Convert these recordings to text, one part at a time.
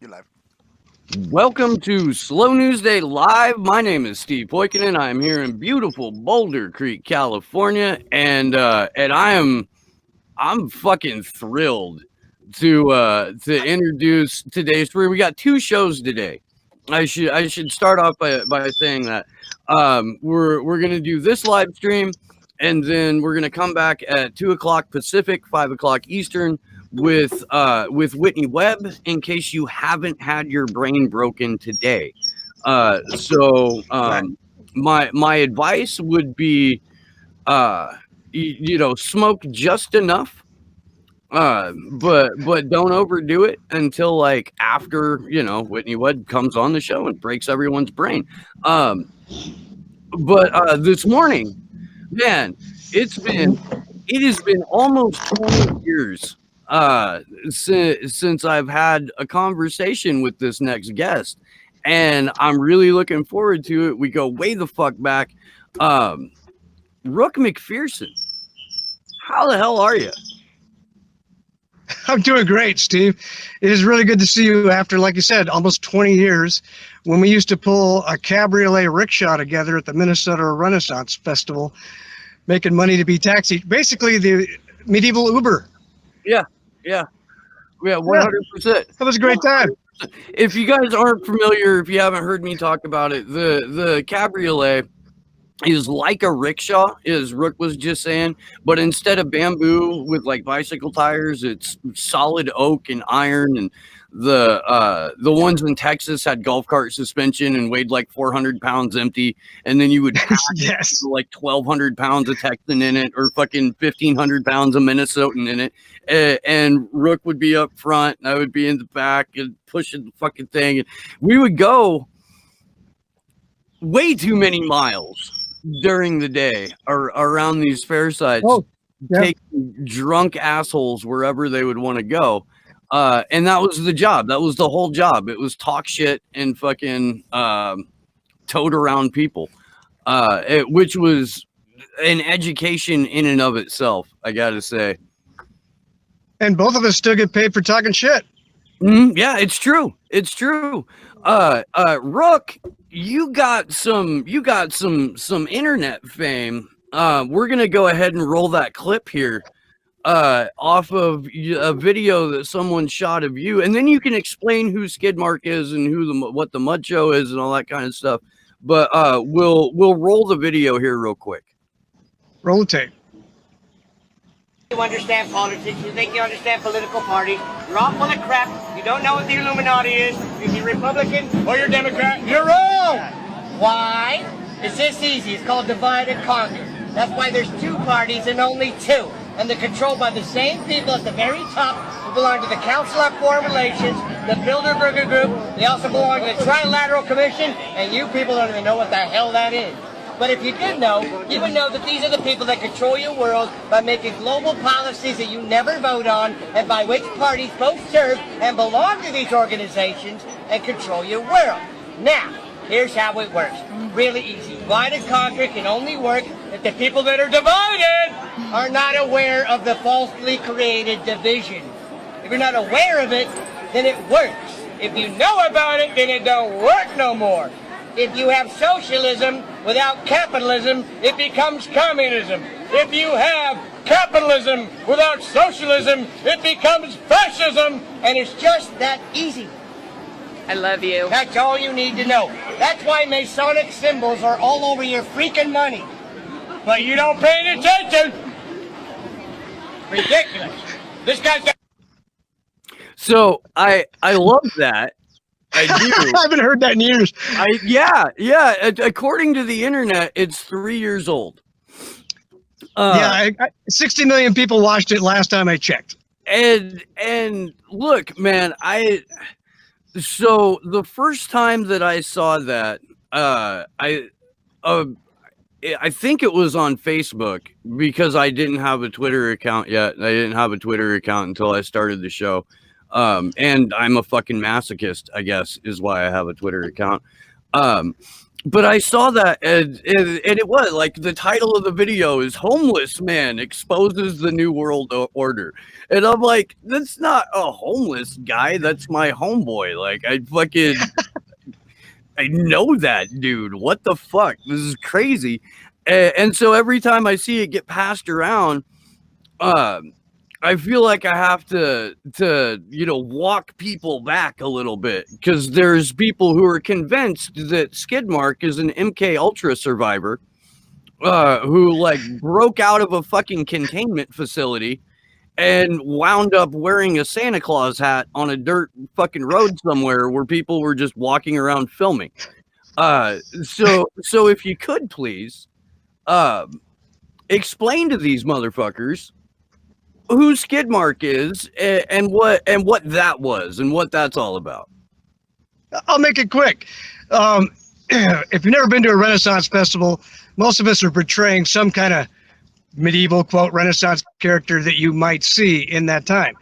You're live. Welcome to Slow News Day Live. My name is Steve Poikinen. I am here in beautiful Boulder Creek, California, and I'm fucking thrilled to introduce today's story. We got two shows today. I should start off by saying that we're gonna do this live stream, and then we're gonna come back at 2 o'clock Pacific, 5 o'clock Eastern with Whitney Webb in case you haven't had your brain broken today. So my advice would be smoke just enough, but don't overdo it until like after Whitney Webb comes on the show and breaks everyone's brain. But this morning, man, it has been almost 20 years since I've had a conversation with this next guest, and I'm really looking forward to it. We go way the fuck back. Rook McPherson, how the hell are you? I'm doing great, Steve. It is really good to see you after, like you said, almost 20 years when we used to pull a cabriolet rickshaw together at the Minnesota Renaissance Festival, making money to be taxied. Basically, the medieval Uber. Yeah, 100%. That was a great time. If you guys aren't familiar, if you haven't heard me talk about it, the cabriolet is like a rickshaw, as Rook was just saying, but instead of bamboo with like bicycle tires, it's solid oak and iron. And the ones in Texas had golf cart suspension and weighed like 400 pounds empty, and then you would pack Yes. like 1,200 pounds of Texan in it, or fucking 1,500 pounds of Minnesotan in it. And Rook would be up front, and I would be in the back and pushing the fucking thing. And we would go way too many miles during the day or around these fair sites, taking drunk assholes wherever they would want to go. And that was the job. That was the whole job. It was talk shit and fucking toad around people, which was an education in and of itself, I gotta say. And both of us still get paid for talking shit. Yeah, it's true. It's true. Rook, you got some internet fame. We're gonna go ahead and roll that clip here off of a video that someone shot of you, and then you can explain who Skidmark is and what the Mud Show is and all that kind of stuff. But we'll roll the video here real quick. Roll the tape. You understand politics, you think you understand political parties, you're all full of crap, you don't know what the Illuminati is, you're either Republican or you're Democrat, you're wrong! Why? It's this easy, it's called divide and conquer. That's why there's two parties and only two, and they're controlled by the same people at the very top who belong to the Council on Foreign Relations, the Bilderberger Group, they also belong to the Trilateral Commission, and you people don't even know what the hell that is. But if you did know, you would know that these are the people that control your world by making global policies that you never vote on, and by which parties both serve and belong to these organizations and control your world. Now, here's how it works. Really easy. Divide and conquer can only work if the people that are divided are not aware of the falsely created division. If you're not aware of it, then it works. If you know about it, then it don't work no more. If you have socialism without capitalism, it becomes communism. If you have capitalism without socialism, it becomes fascism. And it's just that easy. I love you. That's all you need to know. That's why Masonic symbols are all over your freaking money. But you don't pay any attention. Ridiculous. This guy's got... So I love that. I do. I haven't heard that in years. Yeah. According to the internet, it's 3 years old. 60 million people watched it last time I checked. And look, man, so the first time that I saw that, I think it was on Facebook, because I didn't have a Twitter account yet. I didn't have a Twitter account until I started the show. And I'm a fucking masochist, I guess, is why I have a Twitter account. But I saw that, and it was like the title of the video is "Homeless Man Exposes the New World Order," and I'm like, that's not a homeless guy. That's my homeboy. Like I know that dude. What the fuck? This is crazy. And so every time I see it get passed around, I feel like I have to walk people back a little bit, because there's people who are convinced that Skidmark is an MK Ultra survivor who like broke out of a fucking containment facility and wound up wearing a Santa Claus hat on a dirt fucking road somewhere where people were just walking around filming. So if you could please explain to these motherfuckers who Skidmark is and what that was and what that's all about. I'll make it quick. If you've never been to a Renaissance festival, most of us are portraying some kind of medieval, quote, Renaissance character that you might see in that time.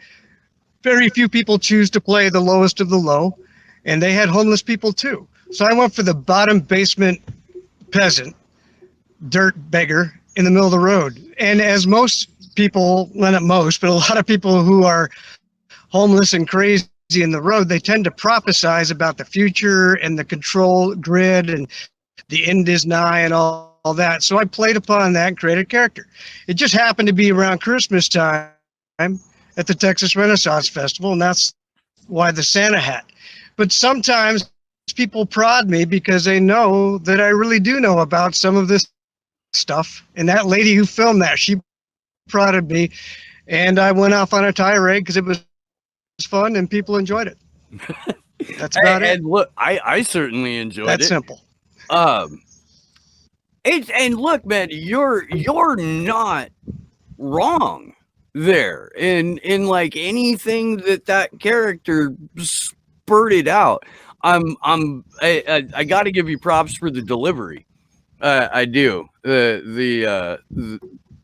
Very few people choose to play the lowest of the low, and they had homeless people too. So I went for the bottom basement peasant, dirt beggar in the middle of the road. And as most people, well, not most, but a lot of people who are homeless and crazy in the road, they tend to prophesize about the future and the control grid and the end is nigh and all that. So I played upon that and created a character. It just happened to be around Christmas time at the Texas Renaissance Festival, and that's why the Santa hat. But sometimes people prod me because they know that I really do know about some of this stuff. And that lady who filmed that, she prodded me, and I went off on a tirade because it was fun and people enjoyed it. That's about it. And look, I certainly enjoyed it. That's simple. And look, man, you're not wrong there in like anything that character spurted out. I got to give you props for the delivery. I do.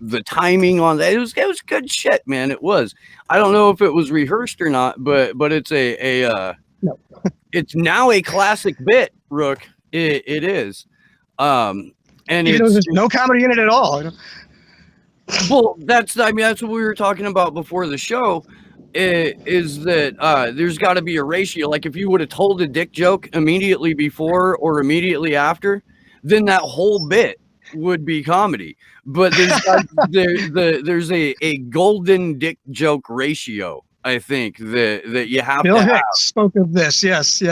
The timing on that, it was good shit, man. It was. I don't know if it was rehearsed or not, but it's no. It's now a classic bit, Rook. It is. And there's no comedy in it at all. Well, that's what we were talking about before the show. Is that there's got to be a ratio. Like if you would have told a dick joke immediately before or immediately after, then that whole bit would be comedy. But there's a golden dick joke ratio, I think, that you have Bill to Hicks have. spoke of this. Yes.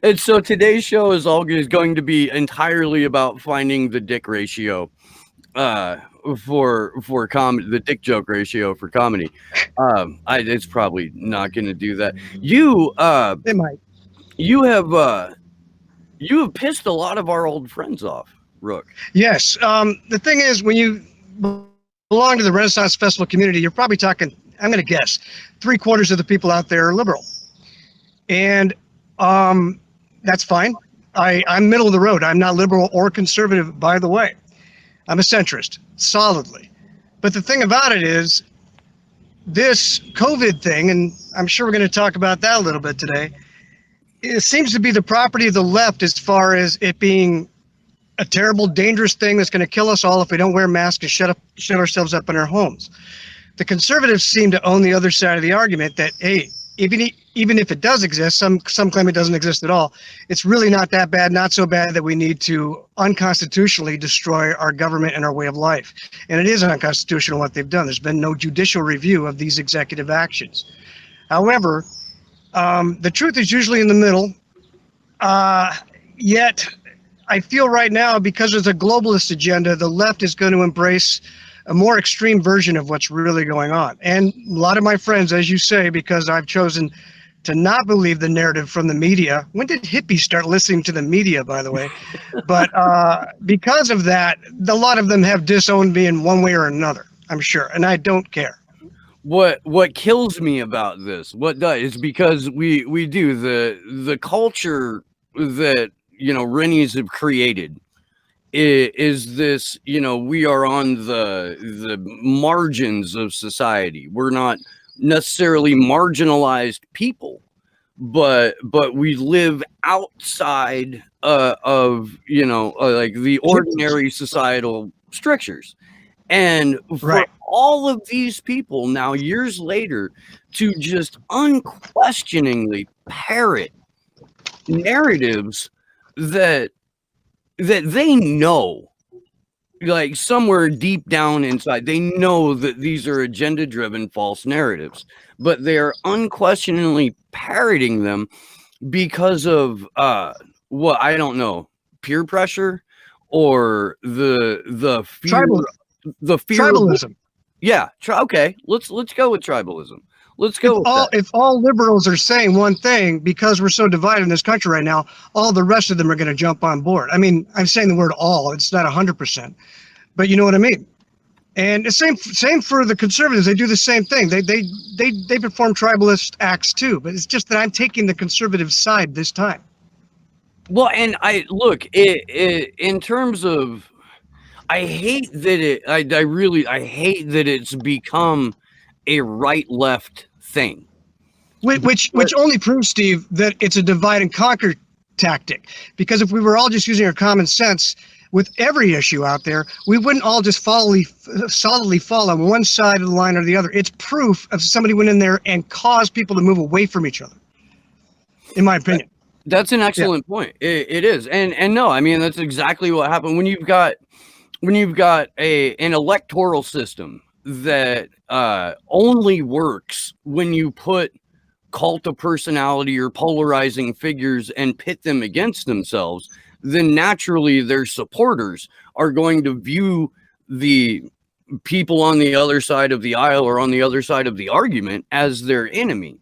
And so today's show is going to be entirely about finding the dick ratio for comedy, the dick joke ratio for comedy. It's probably not going to do that. It might. You have pissed a lot of our old friends off, Rook. Yes. The thing is, when you belong to the Renaissance Festival community, you're probably talking, I'm going to guess, 3/4 of the people out there are liberal. And that's fine. I'm middle of the road. I'm not liberal or conservative, by the way. I'm a centrist, solidly. But the thing about it is, this COVID thing, and I'm sure we're going to talk about that a little bit today, it seems to be the property of the left as far as it being a terrible, dangerous thing that's going to kill us all if we don't wear masks and shut ourselves up in our homes. The conservatives seem to own the other side of the argument that, hey, even if it does exist, some claim it doesn't exist at all, it's really not that bad, not so bad that we need to unconstitutionally destroy our government and our way of life. And it is unconstitutional what they've done. There's been no judicial review of these executive actions. However, the truth is usually in the middle. Yet, I feel right now, because of the globalist agenda, the left is going to embrace a more extreme version of what's really going on. And a lot of my friends, as you say, because I've chosen to not believe the narrative from the media. When did hippies start listening to the media, by the way? But because of that, a lot of them have disowned me in one way or another, I'm sure, and I don't care. What kills me about this, is because we do the culture that Rennies have created is this, we are on the margins of society. We're not necessarily marginalized people, but we live outside of like the ordinary societal strictures. And for Right. all of these people now, years later, to just unquestioningly parrot narratives that they know, like somewhere deep down inside, they know that these are agenda-driven false narratives, but they are unquestioningly parroting them because of what I don't know, peer pressure or the fear. The fear Tribalism. Okay. Let's go with tribalism. Let's go with that. If all liberals are saying one thing, because we're so divided in this country right now, all the rest of them are going to jump on board. I mean, I'm saying the word all. It's not 100%, but you know what I mean. And the same for the conservatives. They do the same thing. They perform tribalist acts too. But it's just that I'm taking the conservative side this time. Well, and I look in terms of. I hate that I hate that it's become a right-left thing. Which only proves, Steve, that it's a divide and conquer tactic. Because if we were all just using our common sense with every issue out there, we wouldn't all just solidly fall on one side of the line or the other. It's proof of somebody went in there and caused people to move away from each other, in my opinion. That's an excellent point. It is. And no, I mean, that's exactly what happened when you've got an electoral system that only works when you put cult of personality or polarizing figures and pit them against themselves, then naturally their supporters are going to view the people on the other side of the aisle or on the other side of the argument as their enemy.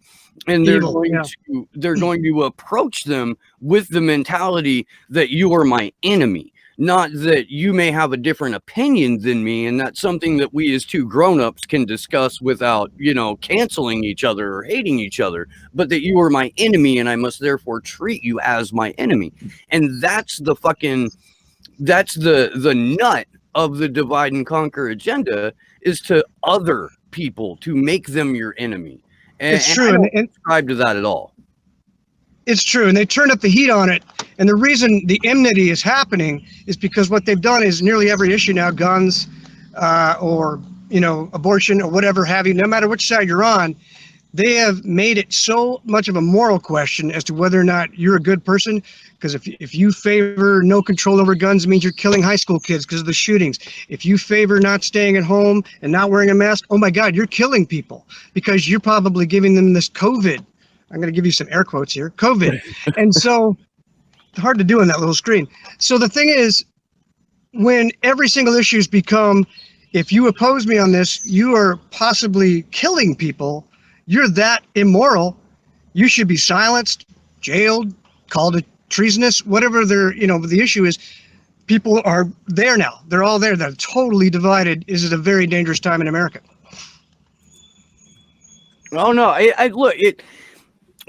And they're going to approach them with the mentality that you are my enemy. Not that you may have a different opinion than me, and that's something that we as two grown-ups can discuss without, canceling each other or hating each other, but that you are my enemy and I must therefore treat you as my enemy. And that's the nut of the divide and conquer agenda, is to other people, to make them your enemy. It's true. I don't subscribe to that at all. It's true, and they turned up the heat on it. And the reason the enmity is happening is because what they've done is nearly every issue now, guns or abortion or whatever have you, no matter which side you're on, they have made it so much of a moral question as to whether or not you're a good person. Because if you favor no control over guns, it means you're killing high school kids because of the shootings. If you favor not staying at home and not wearing a mask, oh my God, you're killing people because you're probably giving them this COVID. I'm going to give you some air quotes here, COVID. And so it's hard to do on that little screen. So the thing is, when every single issue has become, if you oppose me on this, you are possibly killing people. You're that immoral. You should be silenced, jailed, called a treasonous, whatever the issue is. People are there now. They're all there. They're totally divided. Is it a very dangerous time in America? Oh no! Look.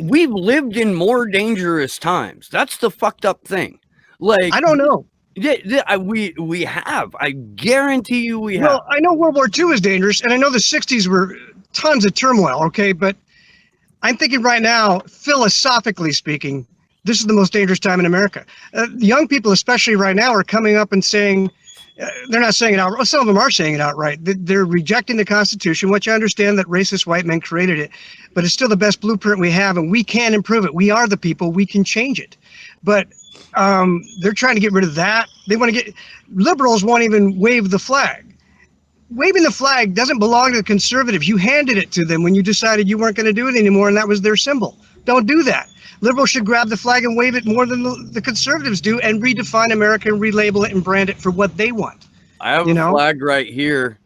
We've lived in more dangerous times. That's the fucked up thing. Like, I don't know. We have. I guarantee you we have. Well, I know World War II is dangerous, and I know the 60s were tons of turmoil, okay? But I'm thinking right now, philosophically speaking, this is the most dangerous time in America. Young people, especially right now, are coming up and saying, they're not saying it outright. Some of them are saying it outright. They're rejecting the Constitution, which I understand that racist white men created it, but it's still the best blueprint we have, and we can improve it. We are the people. We can change it. But they're trying to get rid of that. Liberals won't even wave the flag. Waving the flag doesn't belong to the conservatives. You handed it to them when you decided you weren't going to do it anymore, and that was their symbol. Don't do that. Liberals should grab the flag and wave it more than the conservatives do, and redefine America and relabel it and brand it for what they want. I have a flag right here.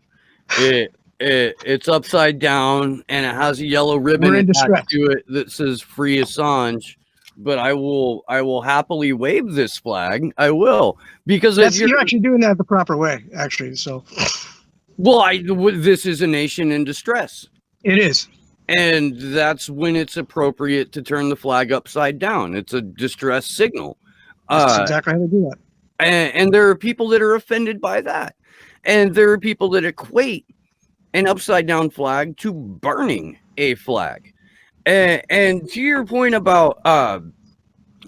It's upside down and it has a yellow ribbon attached to it that says "Free Assange." But I will happily wave this flag. I will, because you're actually doing that the proper way, actually. So, well, this is a nation in distress. It is. And that's when it's appropriate to turn the flag upside down. It's a distress signal. That's exactly how they do that. And there are people that are offended by that. And there are people that equate an upside down flag to burning a flag. And to your point about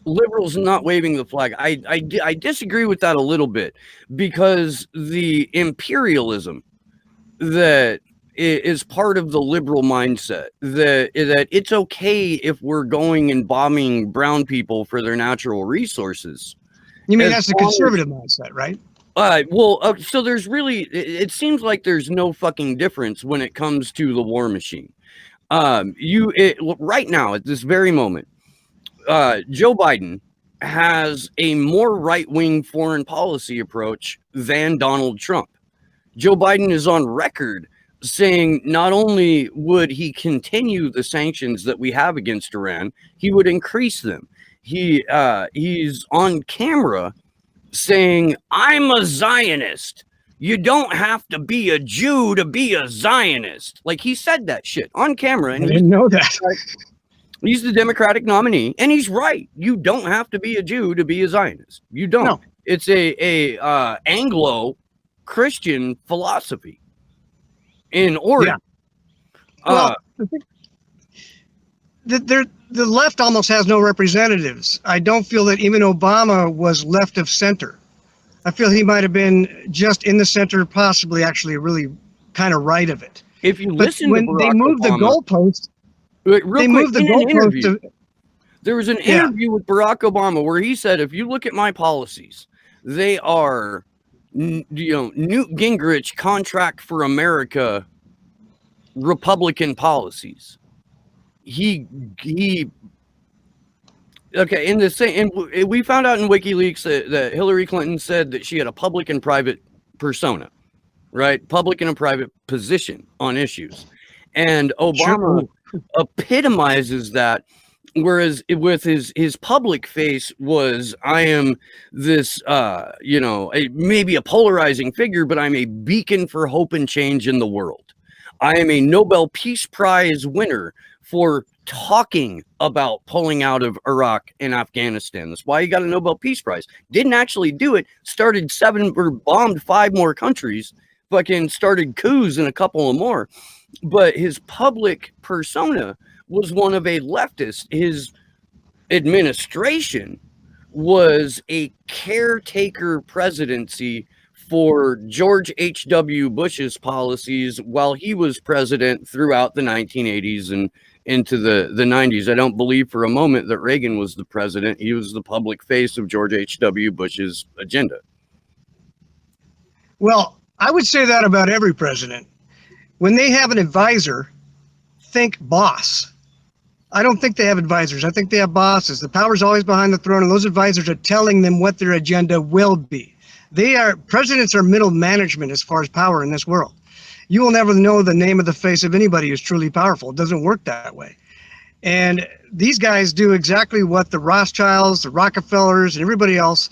liberals not waving the flag, I disagree with that a little bit, because the imperialism that is part of the liberal mindset, that it's okay if we're going and bombing brown people for their natural resources. You mean As that's the long as- conservative mindset, right? So there's really, it seems like there's no fucking difference when it comes to the war machine. Right now at this very moment, Joe Biden has a more right-wing foreign policy approach than Donald Trump. Joe Biden is on record saying not only would he continue the sanctions that we have against Iran, he would increase them. He's on camera saying, "I'm a Zionist. You don't have to be a Jew to be a Zionist." Like, he said that shit on camera, I and didn't know that. he's the Democratic nominee, and he's right. You don't have to be a Jew to be a Zionist. You don't. No. It's a Anglo Christian philosophy in order. Well, the left almost has no representatives. I don't feel that even Obama was left of center. I feel he might have been just in the center, possibly actually really kind of right of it. If you But listen when to Barack they moved the Obama, goalpost, real quick, in an interview, to, there was an Yeah. interview with Barack Obama where he said, if you look at my policies, they are, Newt Gingrich contract for America Republican policies. Okay, in the same, and we found out in WikiLeaks that Hillary Clinton said that she had a public and private persona, right? Public and a private position on issues. And Obama epitomizes that, whereas with his public face was, I am this, maybe a polarizing figure, but I'm a beacon for hope and change in the world. I am a Nobel Peace Prize winner for talking about pulling out of Iraq and Afghanistan. That's why he got a Nobel Peace Prize. Didn't actually do it. Bombed 5 more countries. Fucking started coups in a couple of more. But his public persona was one of a leftist. His administration was a caretaker presidency for George H.W. Bush's policies while he was president throughout the 1980s and into the 90s. I don't believe for a moment that Reagan was the president. He was the public face of George H.W. Bush's agenda. Well, I would say that about every president. When they have an advisor, think boss. I don't think they have advisors. I think they have bosses. The power's always behind the throne, and those advisors are telling them what their agenda will be. Presidents are middle management as far as power in this world. You will never know the name of the face of anybody who's truly powerful. It doesn't work that way. And these guys do exactly what the Rothschilds, the Rockefellers, and everybody else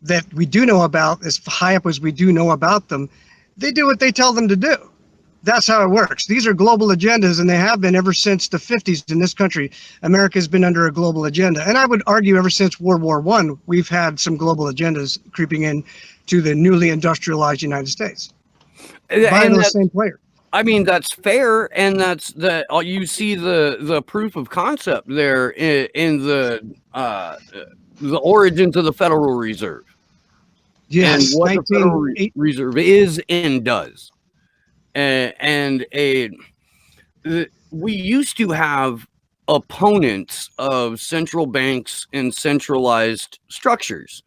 that we do know about, as high up as we do know about them, they do what they tell them to do. That's how it works. These are global agendas, and they have been ever since the 50s in this country. America has been under a global agenda. And I would argue ever since World War I, we've had some global agendas creeping in to the newly industrialized United States. By those same players. I mean, that's fair, and that's that. You see the proof of concept there in the origins of the Federal Reserve. Yes, and what the Federal Reserve is and does. We used to have opponents of central banks and centralized structures,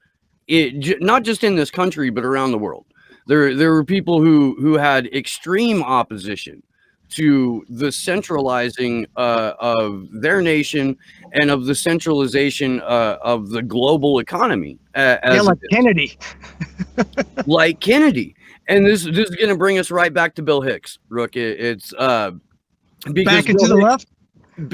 not just in this country, but around the world. There were people who had extreme opposition to the centralizing of their nation and of the centralization of the global economy. Like Kennedy. Like Kennedy. And this is going to bring us right back to Bill Hicks, Rook. It's because back into the left. And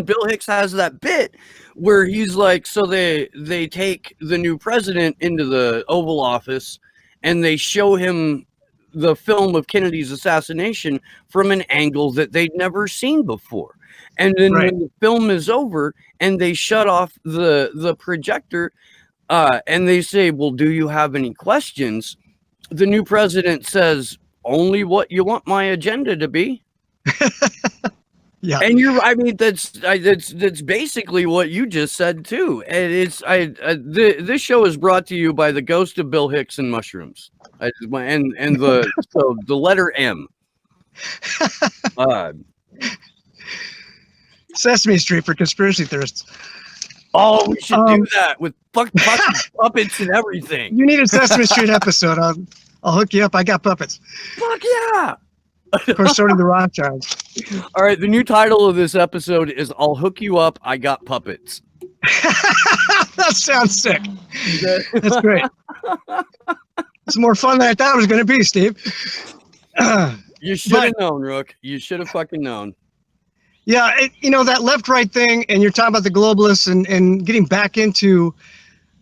Bill Hicks has that bit where he's like, so they take the new president into the Oval Office and they show him the film of Kennedy's assassination from an angle that they'd never seen before. And then when the film is over and they shut off the projector and they say, well, do you have any questions? The new president says, only what you want my agenda to be. Yeah. And I mean, that's basically what you just said too. And this show is brought to you by the ghost of Bill Hicks and mushrooms, and the letter M. Sesame Street for conspiracy theorists. Oh, we should do that with fucking puppets and everything. You need a Sesame Street episode. I'll hook you up. I got puppets. Fuck yeah! Of course, so do the Rothschilds. All right, the new title of this episode is "I'll Hook You Up. I Got Puppets." That sounds sick. That's great. It's more fun than I thought it was going to be, Steve. You should have known, Rook. You should have fucking known. Yeah, that left-right thing, and you're talking about the globalists and getting back into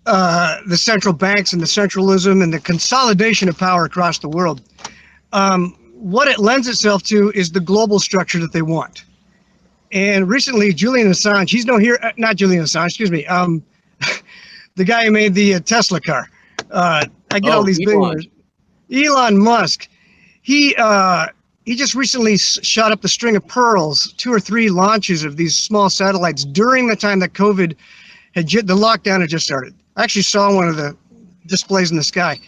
the central banks and the centralism and the consolidation of power across the world. What it lends itself to is the global structure that they want. And recently, Julian Assange, not Julian Assange, excuse me, the guy who made the Tesla car. I get all these billionaires. Elon Musk. He just recently shot up the string of pearls, 2 or 3 launches of these small satellites during the time that COVID the lockdown had just started. I actually saw one of the displays in the sky.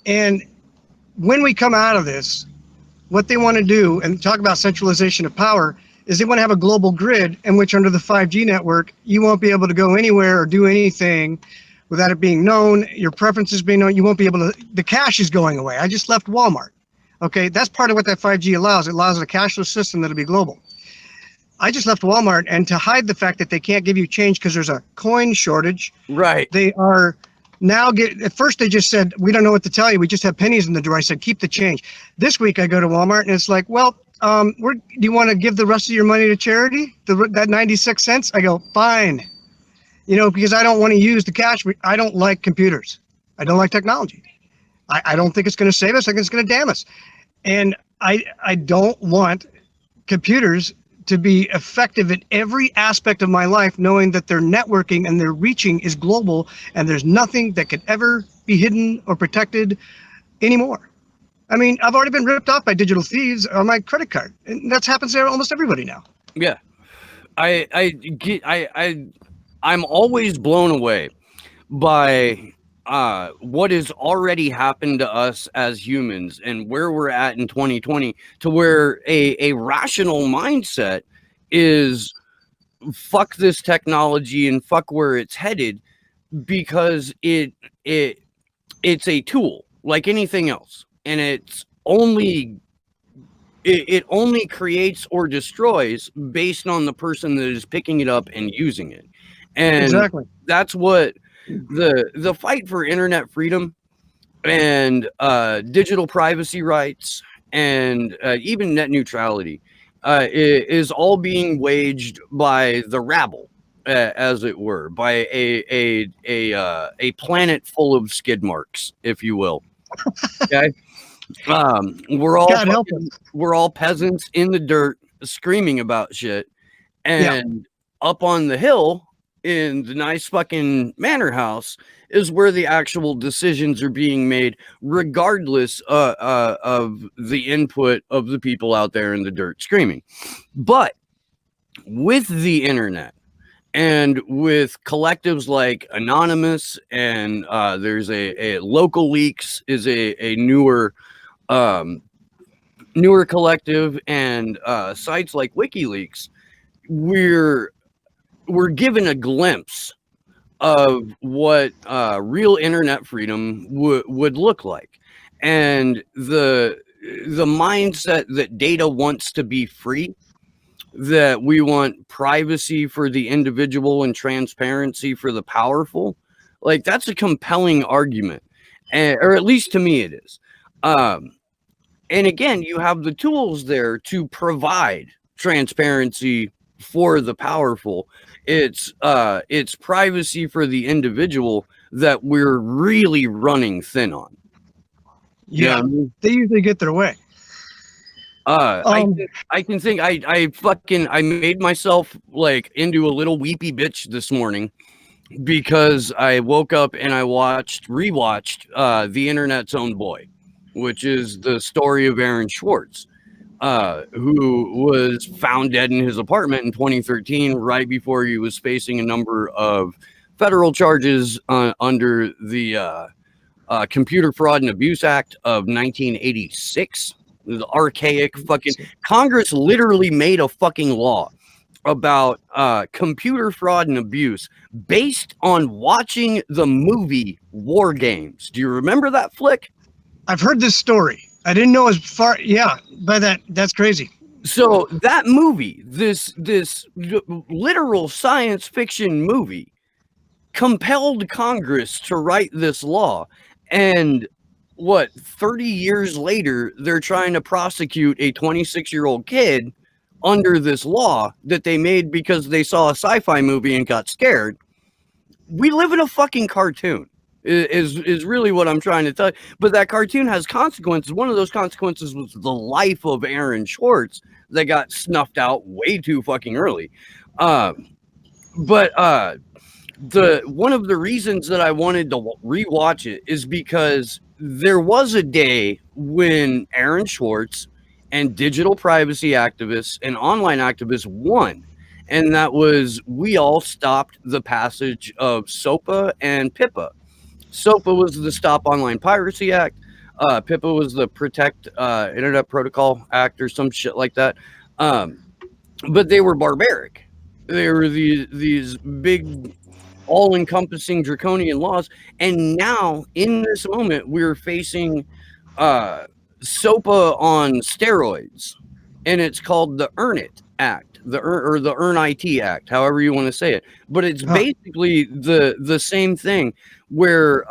And when we come out of this, what they want to do, and talk about centralization of power, is they want to have a global grid in which under the 5G network, you won't be able to go anywhere or do anything without it being known, your preferences being known. You won't be able to, the cash is going away. I just left Walmart. Okay, that's part of what that 5G allows. It allows a cashless system that'll be global. I just left Walmart, and to hide the fact that they can't give you change because there's a coin shortage. Right. They are now at first they just said, we don't know what to tell you. We just have pennies in the drawer. I said, keep the change. This week I go to Walmart and it's like, well, do you want to give the rest of your money to charity? That 96 cents? I go, fine. Because I don't want to use the cash. I don't like computers. I don't like technology. I don't think it's going to save us. I think it's going to damn us. And I don't want computers to be effective in every aspect of my life, knowing that their networking and their reaching is global, and there's nothing that could ever be hidden or protected anymore. I mean, I've already been ripped off by digital thieves on my credit card, and that happens to almost everybody now. Yeah, I'm always blown away by what has already happened to us as humans and where we're at in 2020, to where a rational mindset is fuck this technology and fuck where it's headed, because it's a tool like anything else, and it only creates or destroys based on the person that is picking it up and using it. And exactly, that's what the fight for internet freedom and digital privacy rights and even net neutrality is all being waged by the rabble, as it were, by a planet full of skid marks, if you will. Okay. We're all peasants in the dirt screaming about shit, and up on the hill in the nice fucking manor house is where the actual decisions are being made, regardless of the input of the people out there in the dirt screaming. But with the internet and with collectives like Anonymous, and there's a Local Leaks is a newer collective, and sites like WikiLeaks, we're given a glimpse of what real internet freedom would look like, and the mindset that data wants to be free, that we want privacy for the individual and transparency for the powerful. Like, that's a compelling argument, or at least to me it is. And again, you have the tools there to provide transparency for the powerful. It's privacy for the individual that we're really running thin on. Yeah, they usually get their way. I can think I made myself like into a little weepy bitch this morning because I woke up and I rewatched The Internet's Own Boy, which is the story of Aaron Swartz, who was found dead in his apartment in 2013, right before he was facing a number of federal charges under the Computer Fraud and Abuse Act of 1986. The archaic fucking Congress literally made a fucking law about computer fraud and abuse based on watching the movie War Games. Do you remember that flick? I've heard this story. I didn't know as far. Yeah, by that's crazy. So that movie, this literal science fiction movie, compelled Congress to write this law. And 30 years later, they're trying to prosecute a 26-year-old kid under this law that they made because they saw a sci-fi movie and got scared. We live in a fucking cartoon is really what I'm trying to tell you. But that cartoon has consequences. One of those consequences was the life of Aaron Schwartz that got snuffed out way too fucking early. But one of the reasons that I wanted to rewatch it is because there was a day when Aaron Schwartz and digital privacy activists and online activists won. And that was, we all stopped the passage of SOPA and PIPA. SOPA was the Stop Online Piracy Act. PIPA was the Protect Internet Protocol Act or some shit like that. But they were barbaric. They were these big, all-encompassing draconian laws. And now, in this moment, we're facing SOPA on steroids, and it's called the Earn It Act, the Earn IT Act, however you want to say it. But it's basically the same thing, where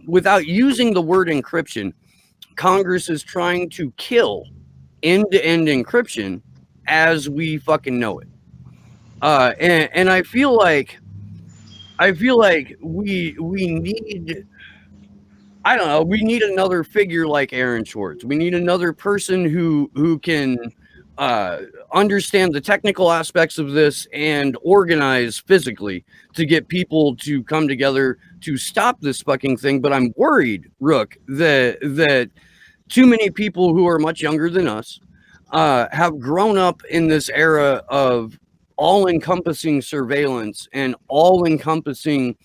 without using the word encryption, Congress is trying to kill end-to-end encryption as we fucking know it. And I feel like we need, I don't know, we need another figure like Aaron Schwartz. We need another person who can understand the technical aspects of this and organize physically to get people to come together to stop this fucking thing. But I'm worried, Rook, that too many people who are much younger than us have grown up in this era of all-encompassing surveillance and all-encompassing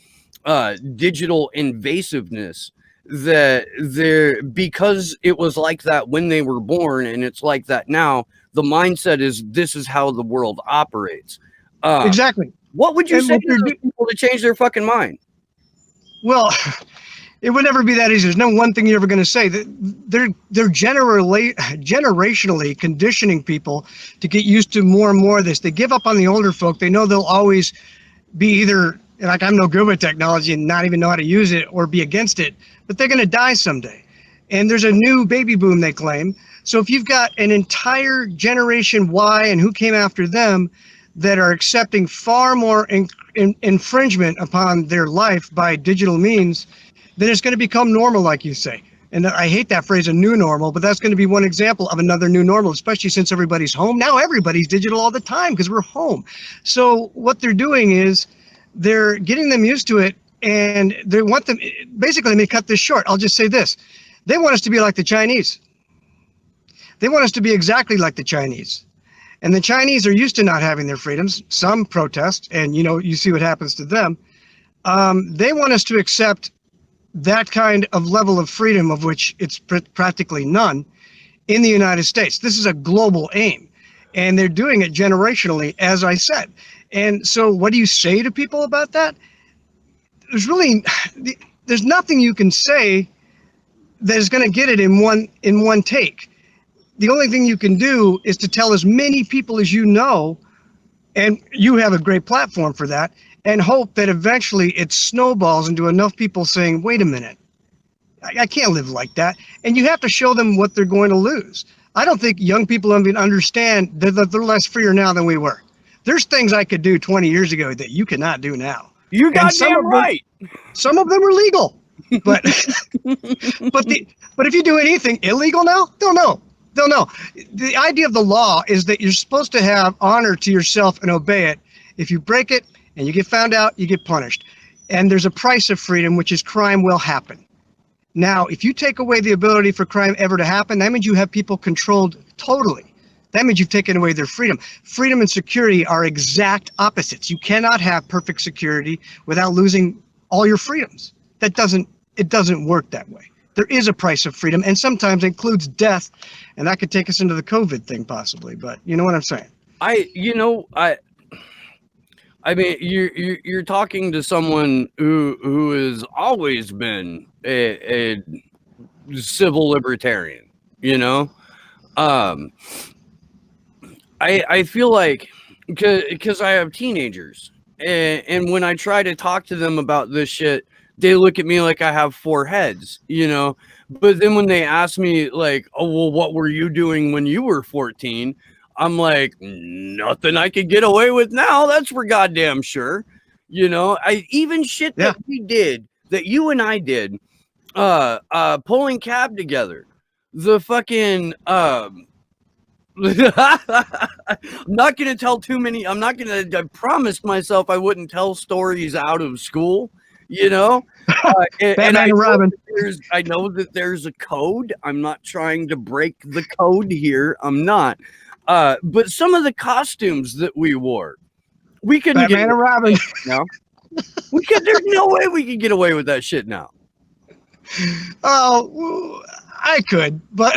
digital invasiveness, that they're, because it was like that when they were born and it's like that now, the mindset is this is how the world operates. Exactly. What would you say to those people to change their fucking mind? Well, it would never be that easy. There's no one thing you're ever going to say. They're generationally conditioning people to get used to more and more of this. They give up on the older folk. They know they'll always be either like, I'm no good with technology and not even know how to use it, or be against it, but they're going to die someday. And there's a new baby boom, they claim. So if you've got an entire generation Y and who came after them that are accepting far more infringement upon their life by digital means, then it's going to become normal, like you say. And I hate that phrase, a new normal, but that's going to be one example of another new normal, especially since everybody's home. Now everybody's digital all the time because we're home. So what they're doing is they're getting them used to it, and they want them, basically, let me cut this short. I'll just say this. They want us to be like the Chinese. They want us to be exactly like the Chinese. And the Chinese are used to not having their freedoms. Some protest, and you see what happens to them. They want us to accept that kind of level of freedom, of which it's practically none, in the United States. This is a global aim, and they're doing it generationally, as I said. And so what do you say to people about that? There's nothing you can say that is going to get it in one take. The only thing you can do is to tell as many people as you know, and you have a great platform for that, and hope that eventually it snowballs into enough people saying, wait a minute, I can't live like that. And you have to show them what they're going to lose. I don't think young people even understand that they're less freer now than we were. There's things I could do 20 years ago that you cannot do now. You goddamn right. Some of them are legal, but but if you do anything illegal now, they'll know. They'll know. The idea of the law is that you're supposed to have honor to yourself and obey it. If you break it and you get found out, you get punished. And there's a price of freedom, which is crime will happen. Now, if you take away the ability for crime ever to happen, that means you have people controlled totally. that means you've taken away their freedom. Freedom and security are exact opposites. You cannot have perfect security without losing all your freedoms. It doesn't work that way. There is a price of freedom, and sometimes it includes death, and that could take us into the COVID thing possibly, but you know what I'm saying? I mean, you're talking to someone who has always been a civil libertarian, you know? I feel like because I have teenagers, and when I try to talk to them about this shit, they look at me like I have 4 heads, you know? But then when they ask me like, oh, well, what were you doing when you were 14? I'm like, nothing I could get away with now. That's for goddamn sure. You know, even shit that we did, that you and I did, pulling cab together, the fucking, I'm not going to tell too many. I promised myself I wouldn't tell stories out of school, you know? And I know that there's a code. I'm not trying to break the code here. I'm not. But some of the costumes that we wore, we couldn't Batman and Robin. No, we could. There's no way we could get away with that shit now. Oh, I could, but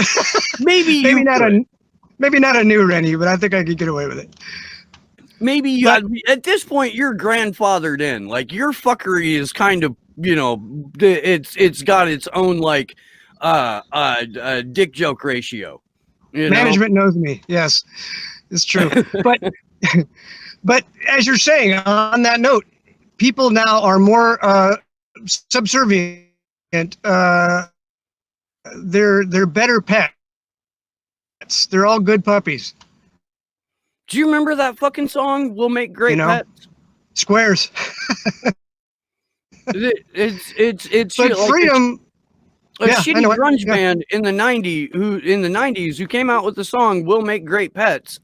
maybe not a new Rennie, but I think I could get away with it. Maybe you at this point you're grandfathered in. Like your fuckery is kind of, you know, it's got its own like dick joke ratio. You Management knows me. Yes, it's true. But as you're saying, on that note, people now are more subservient. They're better pets. They're all good puppies. Do you remember that fucking song? We'll make great pets. Squares. It's but freedom. A shitty grunge band in the 90s who came out with the song "We'll Make Great Pets."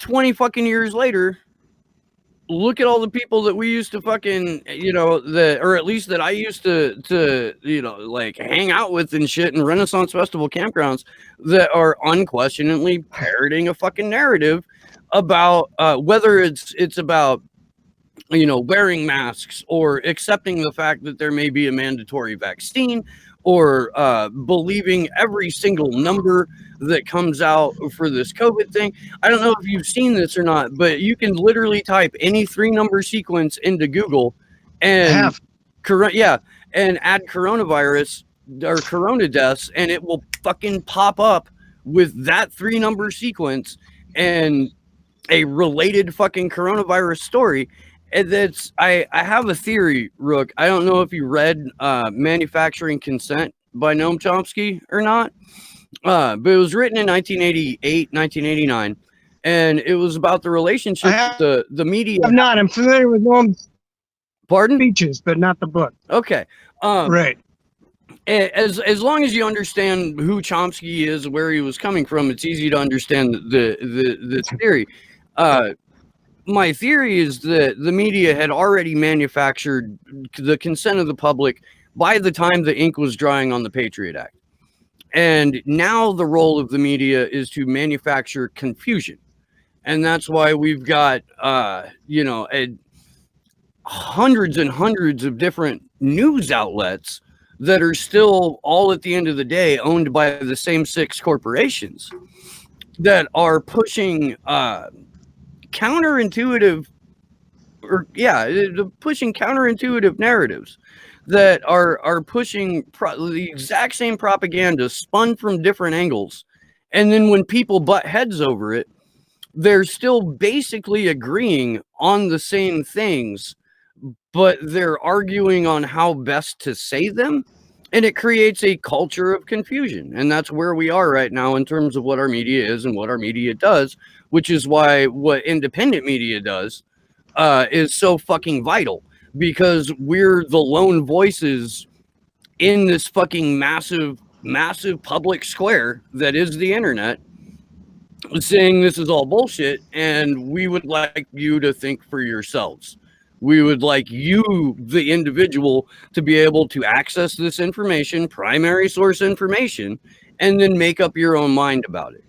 20 fucking years later, look at all the people that we used to fucking, you know, or at least that I used to you know, like hang out with and shit in Renaissance Festival campgrounds that are unquestionably parroting a fucking narrative about whether it's about, you know, wearing masks or accepting the fact that there may be a mandatory vaccine or believing every single number that comes out for this COVID thing. I don't know if you've seen this or not, but you can literally type any 3-number sequence into Google and and add coronavirus or corona deaths, and it will fucking pop up with that 3-number sequence and a related fucking coronavirus story. And that's I have a theory, Rook. I don't know if you read Manufacturing Consent by Noam Chomsky or not, but it was written in 1988, 1989, and it was about the relationship with the media. I'm familiar with Noam's speeches, but not the book. Okay. Right. As long as you understand who Chomsky is, where he was coming from, it's easy to understand the theory. My theory is that the media had already manufactured the consent of the public by the time the ink was drying on the Patriot Act. And now the role of the media is to manufacture confusion. And that's why we've got, you know, hundreds and hundreds of different news outlets that are still all at the end of the day owned by the same 6 corporations that are pushing counterintuitive narratives that are pushing the exact same propaganda spun from different angles. And then when people butt heads over it, they're still basically agreeing on the same things, but they're arguing on how best to say them. And it creates a culture of confusion. And that's where we are right now in terms of what our media is and what our media does, which is why what independent media does is so fucking vital, because we're the lone voices in this fucking massive public square that is the internet, saying this is all bullshit, and we would like you to think for yourselves. We would like you, the individual, to be able to access this information, primary source information, and then make up your own mind about it.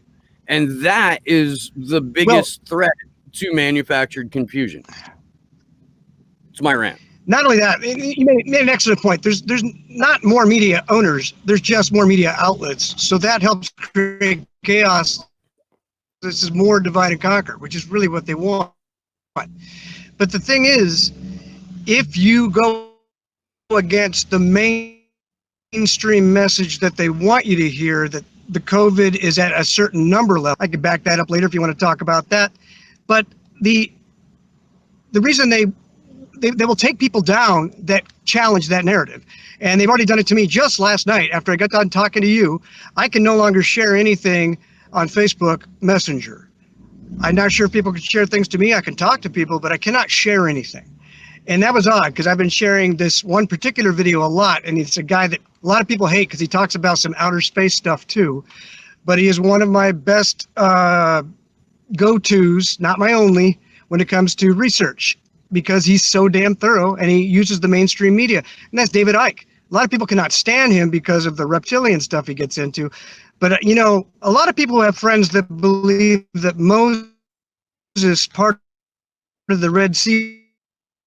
And that is the biggest threat to manufactured confusion. It's my rant. Not only that, you made an excellent point. There's not more media owners. There's just more media outlets. So that helps create chaos. This is more divide and conquer, which is really what they want. But the thing is, if you go against the mainstream message that they want you to hear, that the COVID is at a certain number level, I could back that up later if you want to talk about that. But the reason they will take people down that challenge that narrative. And they've already done it to me just last night after I got done talking to you. I can no longer share anything on Facebook Messenger. I'm not sure if people can share things to me. I can talk to people, but I cannot share anything. And that was odd because I've been sharing this one particular video a lot, and it's a guy that a lot of people hate because he talks about some outer space stuff too. But he is one of my best go-tos, not my only, when it comes to research, because he's so damn thorough and he uses the mainstream media. And that's David Icke. A lot of people cannot stand him because of the reptilian stuff he gets into. But, you know, a lot of people have friends that believe that Moses parted the Red Sea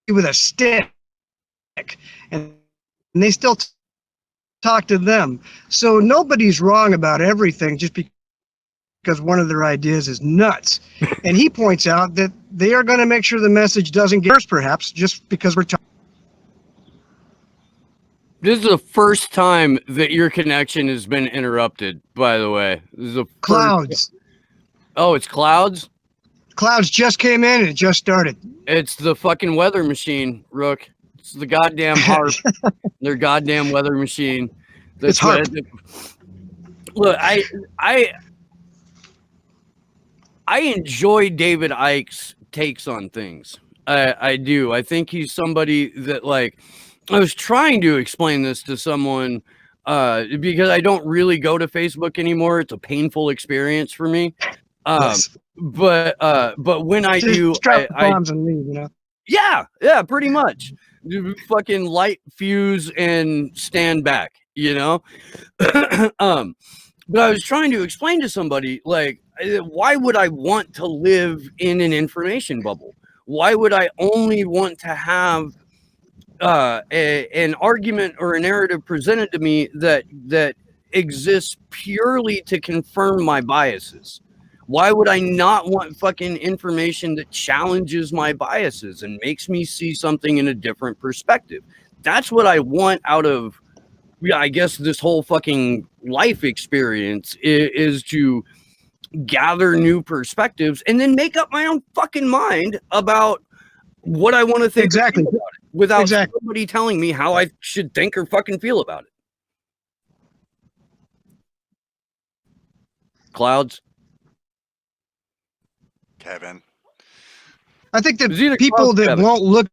with a stick, and they still talk to them. So nobody's wrong about everything just because one of their ideas is nuts. And he points out that they are going to make sure the message doesn't get worse, perhaps, just because we're talking. This is the first time that your connection has been interrupted, by the way. This is the Clouds. Oh, it's clouds? Clouds just came in and it just started. It's the fucking weather machine, Rook. It's the goddamn HARP. Their goddamn weather machine. It's HARP. Look, I enjoy David Icke's takes on things. I do. I think he's somebody that, like, I was trying to explain this to someone because I don't really go to Facebook anymore. It's a painful experience for me. Yes. But when I do, drop the bombs and leave, you know. Yeah, pretty much. Fucking light fuse and stand back, you know. But I was trying to explain to somebody, like, why would I want to live in an information bubble? Why would I only want to have an argument or a narrative presented to me that exists purely to confirm my biases? Why would I not want fucking information that challenges my biases and makes me see something in a different perspective? That's what I want out of, I guess, this whole fucking life experience is to gather new perspectives and then make up my own fucking mind about what I want to think Exactly. about it without somebody telling me how I should think or fucking feel about it. Clouds. Kevin. I think that people that won't look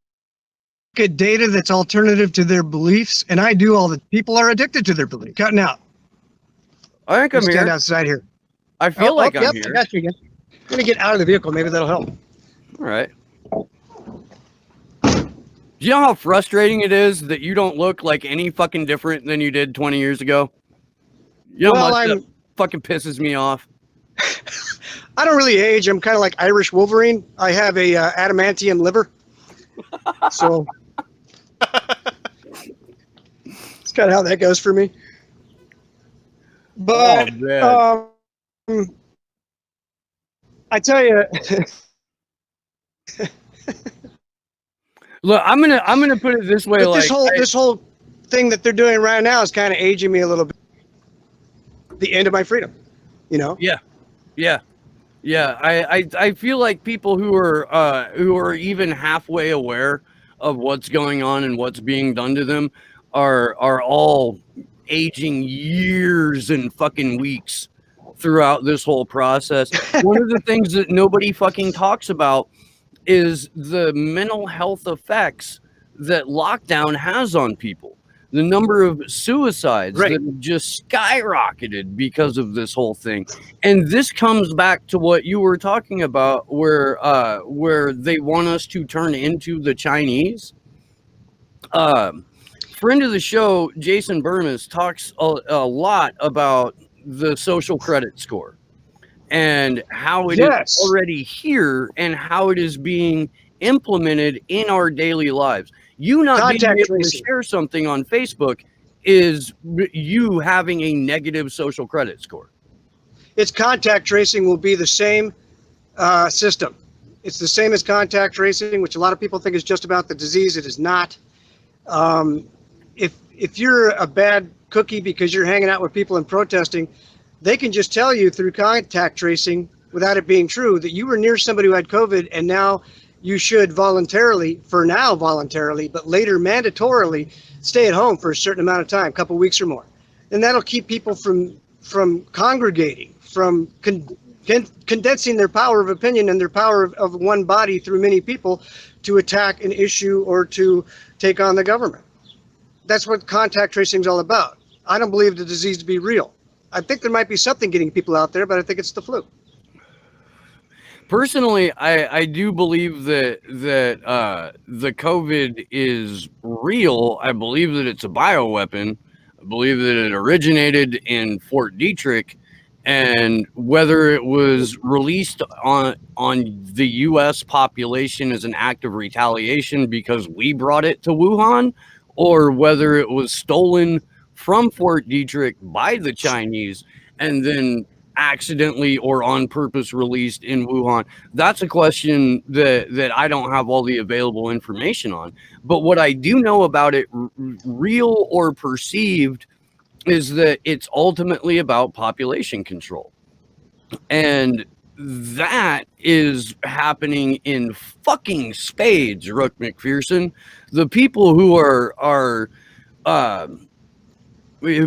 at data that's alternative to their beliefs, and I do all the people are addicted to their beliefs. Cutting out. I think I'm here. Stand outside here. I feel like I'm here. I got you again. I'm gonna get out of the vehicle. Maybe that'll help. All right. Do you know how frustrating it is that you don't look like any fucking different than you did 20 years ago? You know how much that fucking pisses me off? I don't really age. I'm kind of like Irish Wolverine. I have a adamantium liver. So it's kind of how that goes for me. But I tell you, look, I'm gonna put it this way. But like this whole thing that they're doing right now is kind of aging me a little bit. The end of my freedom, you know? Yeah. I feel like people who are even halfway aware of what's going on and what's being done to them are all aging years and fucking weeks throughout this whole process. One of the things that nobody fucking talks about is the mental health effects that lockdown has on people. The number of suicides that have just skyrocketed because of this whole thing. And this comes back to what you were talking about, where they want us to turn into the Chinese. Friend of the show, Jason Burmis, talks a lot about the social credit score. and how it is Yes. already here and how it is being implemented in our daily lives. You not being Contact able to tracing. share something on Facebook is you having a negative social credit score. Its contact tracing will be the same system. It's the same as contact tracing, which a lot of people think is just about the disease. It is not. If you're a bad cookie because you're hanging out with people and protesting, they can just tell you through contact tracing, without it being true, that you were near somebody who had COVID, and now you should voluntarily, but later mandatorily, stay at home for a certain amount of time, a couple weeks or more. And that'll keep people from congregating, from condensing their power of opinion and their power of one body through many people to attack an issue or to take on the government. That's what contact tracing is all about. I don't believe the disease to be real. I think there might be something getting people out there, but I think it's the flu. Personally, I do believe that the COVID is real. I believe that it's a bioweapon. I believe that it originated in Fort Detrick, and whether it was released on the U.S. population as an act of retaliation because we brought it to Wuhan, or whether it was stolen from Fort Detrick by the Chinese and then accidentally or on purpose released in Wuhan, that's a question that I don't have all the available information on. But what I do know about it, real or perceived, is that it's ultimately about population control. And that is happening in fucking spades, Rook McPherson. The people who are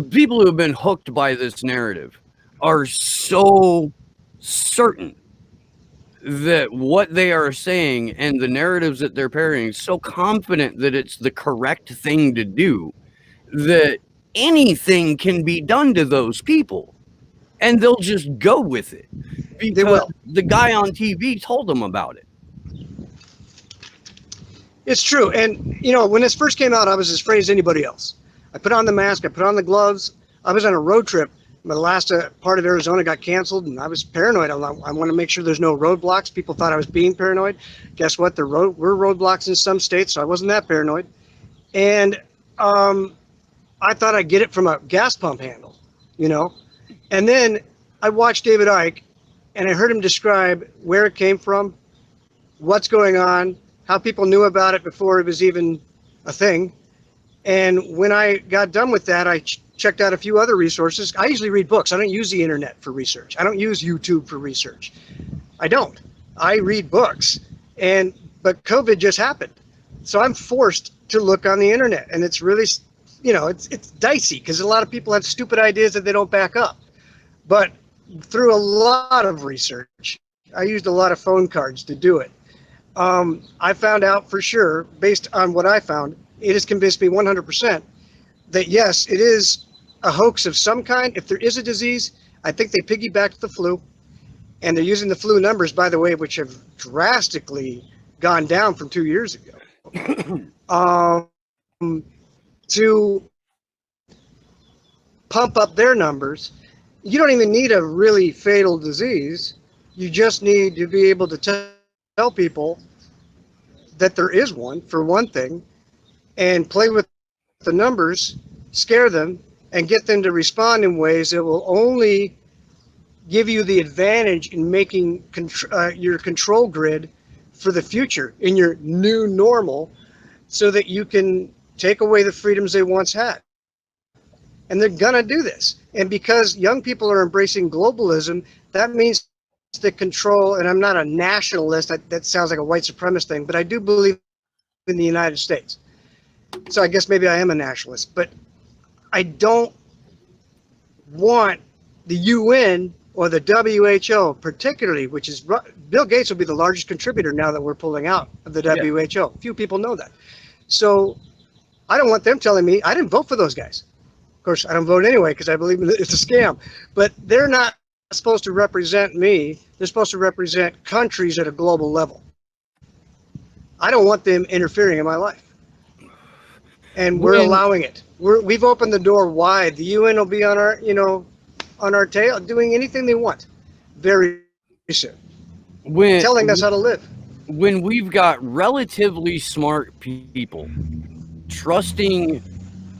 people who have been hooked by this narrative are so certain that what they are saying and the narratives that they're parroting, so confident that it's the correct thing to do, that anything can be done to those people and they'll just go with it because the guy on TV told them about it. It's true. And, you know, when this first came out, I was as afraid as anybody else. I put on the mask, I put on the gloves. I was on a road trip. My last part of Arizona got canceled, and I was paranoid. I want to make sure there's no roadblocks. People thought I was being paranoid. Guess what? There were roadblocks in some states, so I wasn't that paranoid. And I thought I'd get it from a gas pump handle, you know. And then I watched David Icke, and I heard him describe where it came from, what's going on, how people knew about it before it was even a thing. And when I got done with that, I checked out a few other resources. I usually read books. I don't use the internet for research. I don't use YouTube for research. I don't. I read books. But COVID just happened. So I'm forced to look on the internet. And it's really, you know, it's dicey because a lot of people have stupid ideas that they don't back up. But through a lot of research, I used a lot of phone cards to do it. I found out for sure, based on what I found, it has convinced me 100% that yes, it is a hoax of some kind. If there is a disease, I think they piggybacked the flu, and they're using the flu numbers, by the way, which have drastically gone down from 2 years ago, to pump up their numbers. You don't even need a really fatal disease. You just need to be able to tell people that there is one, for one thing, and play with the numbers, scare them, and get them to respond in ways that will only give you the advantage in making your control grid for the future, in your new normal, so that you can take away the freedoms they once had. And they're gonna do this. And because young people are embracing globalism, that means the control, and I'm not a nationalist, that sounds like a white supremacist thing, but I do believe in the United States. So I guess maybe I am a nationalist, but I don't want the UN or the WHO particularly, which is, Bill Gates will be the largest contributor now that we're pulling out of the WHO. Few people know that. So I don't want them telling me, I didn't vote for those guys. Of course, I don't vote anyway because I believe it's a scam, but they're not supposed to represent me. They're supposed to represent countries at a global level. I don't want them interfering in my life. And we're allowing it. We've opened the door wide. The UN will be on our, on our tail, doing anything they want. very soon, when telling us how to live. when we've got relatively smart people trusting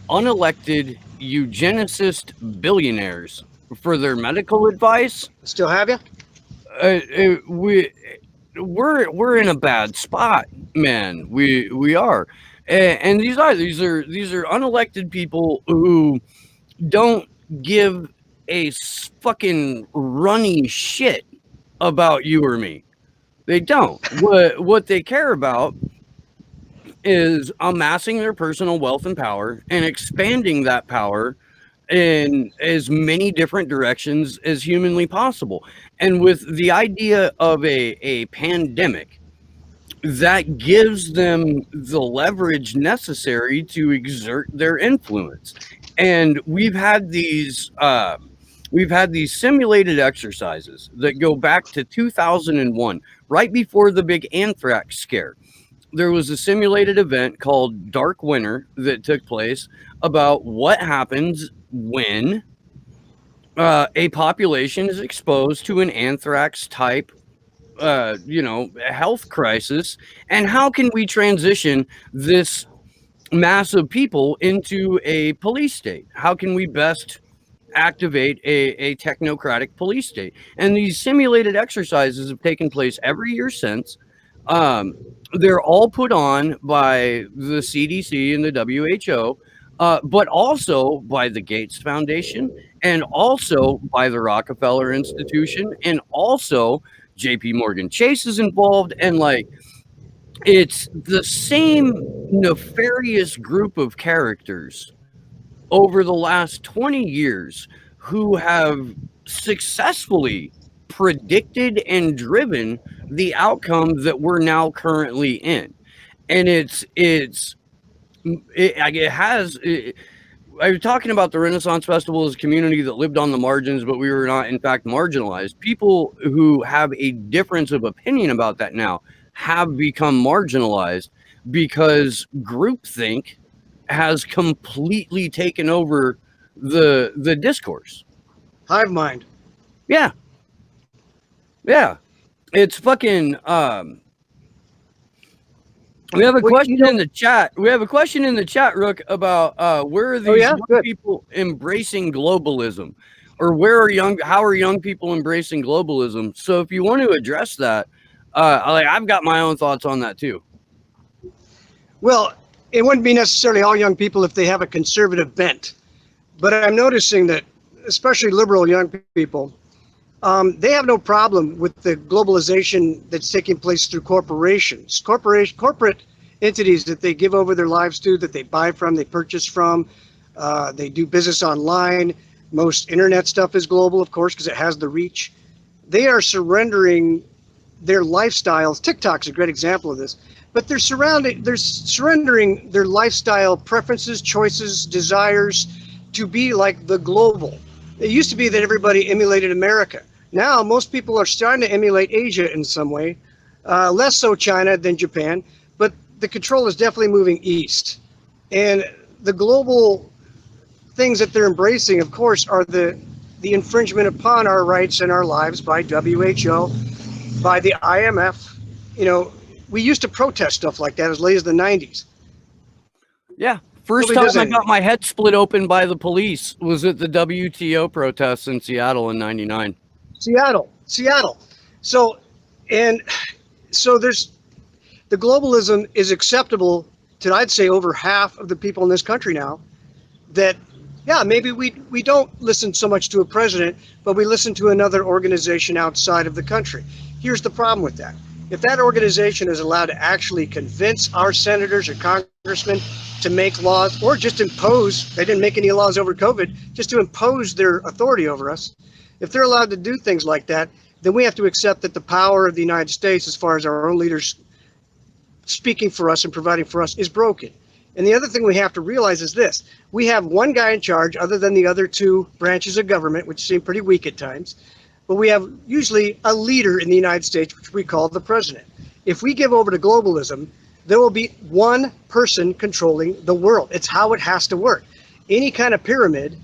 unelected eugenicist billionaires for their medical advice, Still have you? We're in a bad spot, man. We are, and these are unelected people who don't give a fucking running shit about you or me. They don't. What they care about is amassing their personal wealth and power and expanding that power in as many different directions as humanly possible. And with the idea of a pandemic, that gives them the leverage necessary to exert their influence. And we've had these simulated exercises that go back to 2001, right before the big anthrax scare. There was a simulated event called Dark Winter that took place about what happens when a population is exposed to an anthrax type health crisis, and how can we transition this mass of people into a police state? How can we best activate a technocratic police state? And these simulated exercises have taken place every year since. They're all put on by the CDC and the WHO, but also by the Gates Foundation, and also by the Rockefeller Institution, and also JP Morgan Chase is involved. And like, it's the same nefarious group of characters over the last 20 years who have successfully predicted and driven the outcome that we're now currently in. And I was talking about the Renaissance Festival as a community that lived on the margins, but we were not, in fact, marginalized. People who have a difference of opinion about that now have become marginalized because groupthink has completely taken over the discourse. Hive mind. Yeah. It's fucking we have a question in the chat. We have a question in the chat, Rook, about where are these young people embracing globalism, or how are young people embracing globalism? So if you want to address that, I've got my own thoughts on that too. Well, it wouldn't be necessarily all young people if they have a conservative bent, but I'm noticing that especially liberal young people, they have no problem with the globalization that's taking place through corporations, corporate entities that they give over their lives to, that they buy from, they purchase from. They do business online. Most internet stuff is global, of course, because it has the reach. They are surrendering their lifestyles. TikTok's a great example of this, but they're surrendering their lifestyle preferences, choices, desires to be like the global. It used to be that everybody emulated America. Now, most people are starting to emulate Asia in some way, less so China than Japan, but the control is definitely moving east. And the global things that they're embracing, of course, are the infringement upon our rights and our lives by WHO, by the IMF. You know, we used to protest stuff like that as late as the 90s. Yeah. First time I got my head split open by the police was at the WTO protests in Seattle in '99. Seattle. So there's the globalism is acceptable to, I'd say, over half of the people in this country now. That, yeah, maybe we don't listen so much to a president, but we listen to another organization outside of the country. Here's the problem with that. If that organization is allowed to actually convince our senators or congressmen to make laws, or just impose, they didn't make any laws over COVID, just to impose their authority over us. If they're allowed to do things like that, then we have to accept that the power of the United States, as far as our own leaders speaking for us and providing for us, is broken. And the other thing we have to realize is this. We have one guy in charge, other than the other two branches of government, which seem pretty weak at times. But we have usually a leader in the United States, which we call the president. If we give over to globalism, there will be one person controlling the world. It's how it has to work. Any kind of pyramid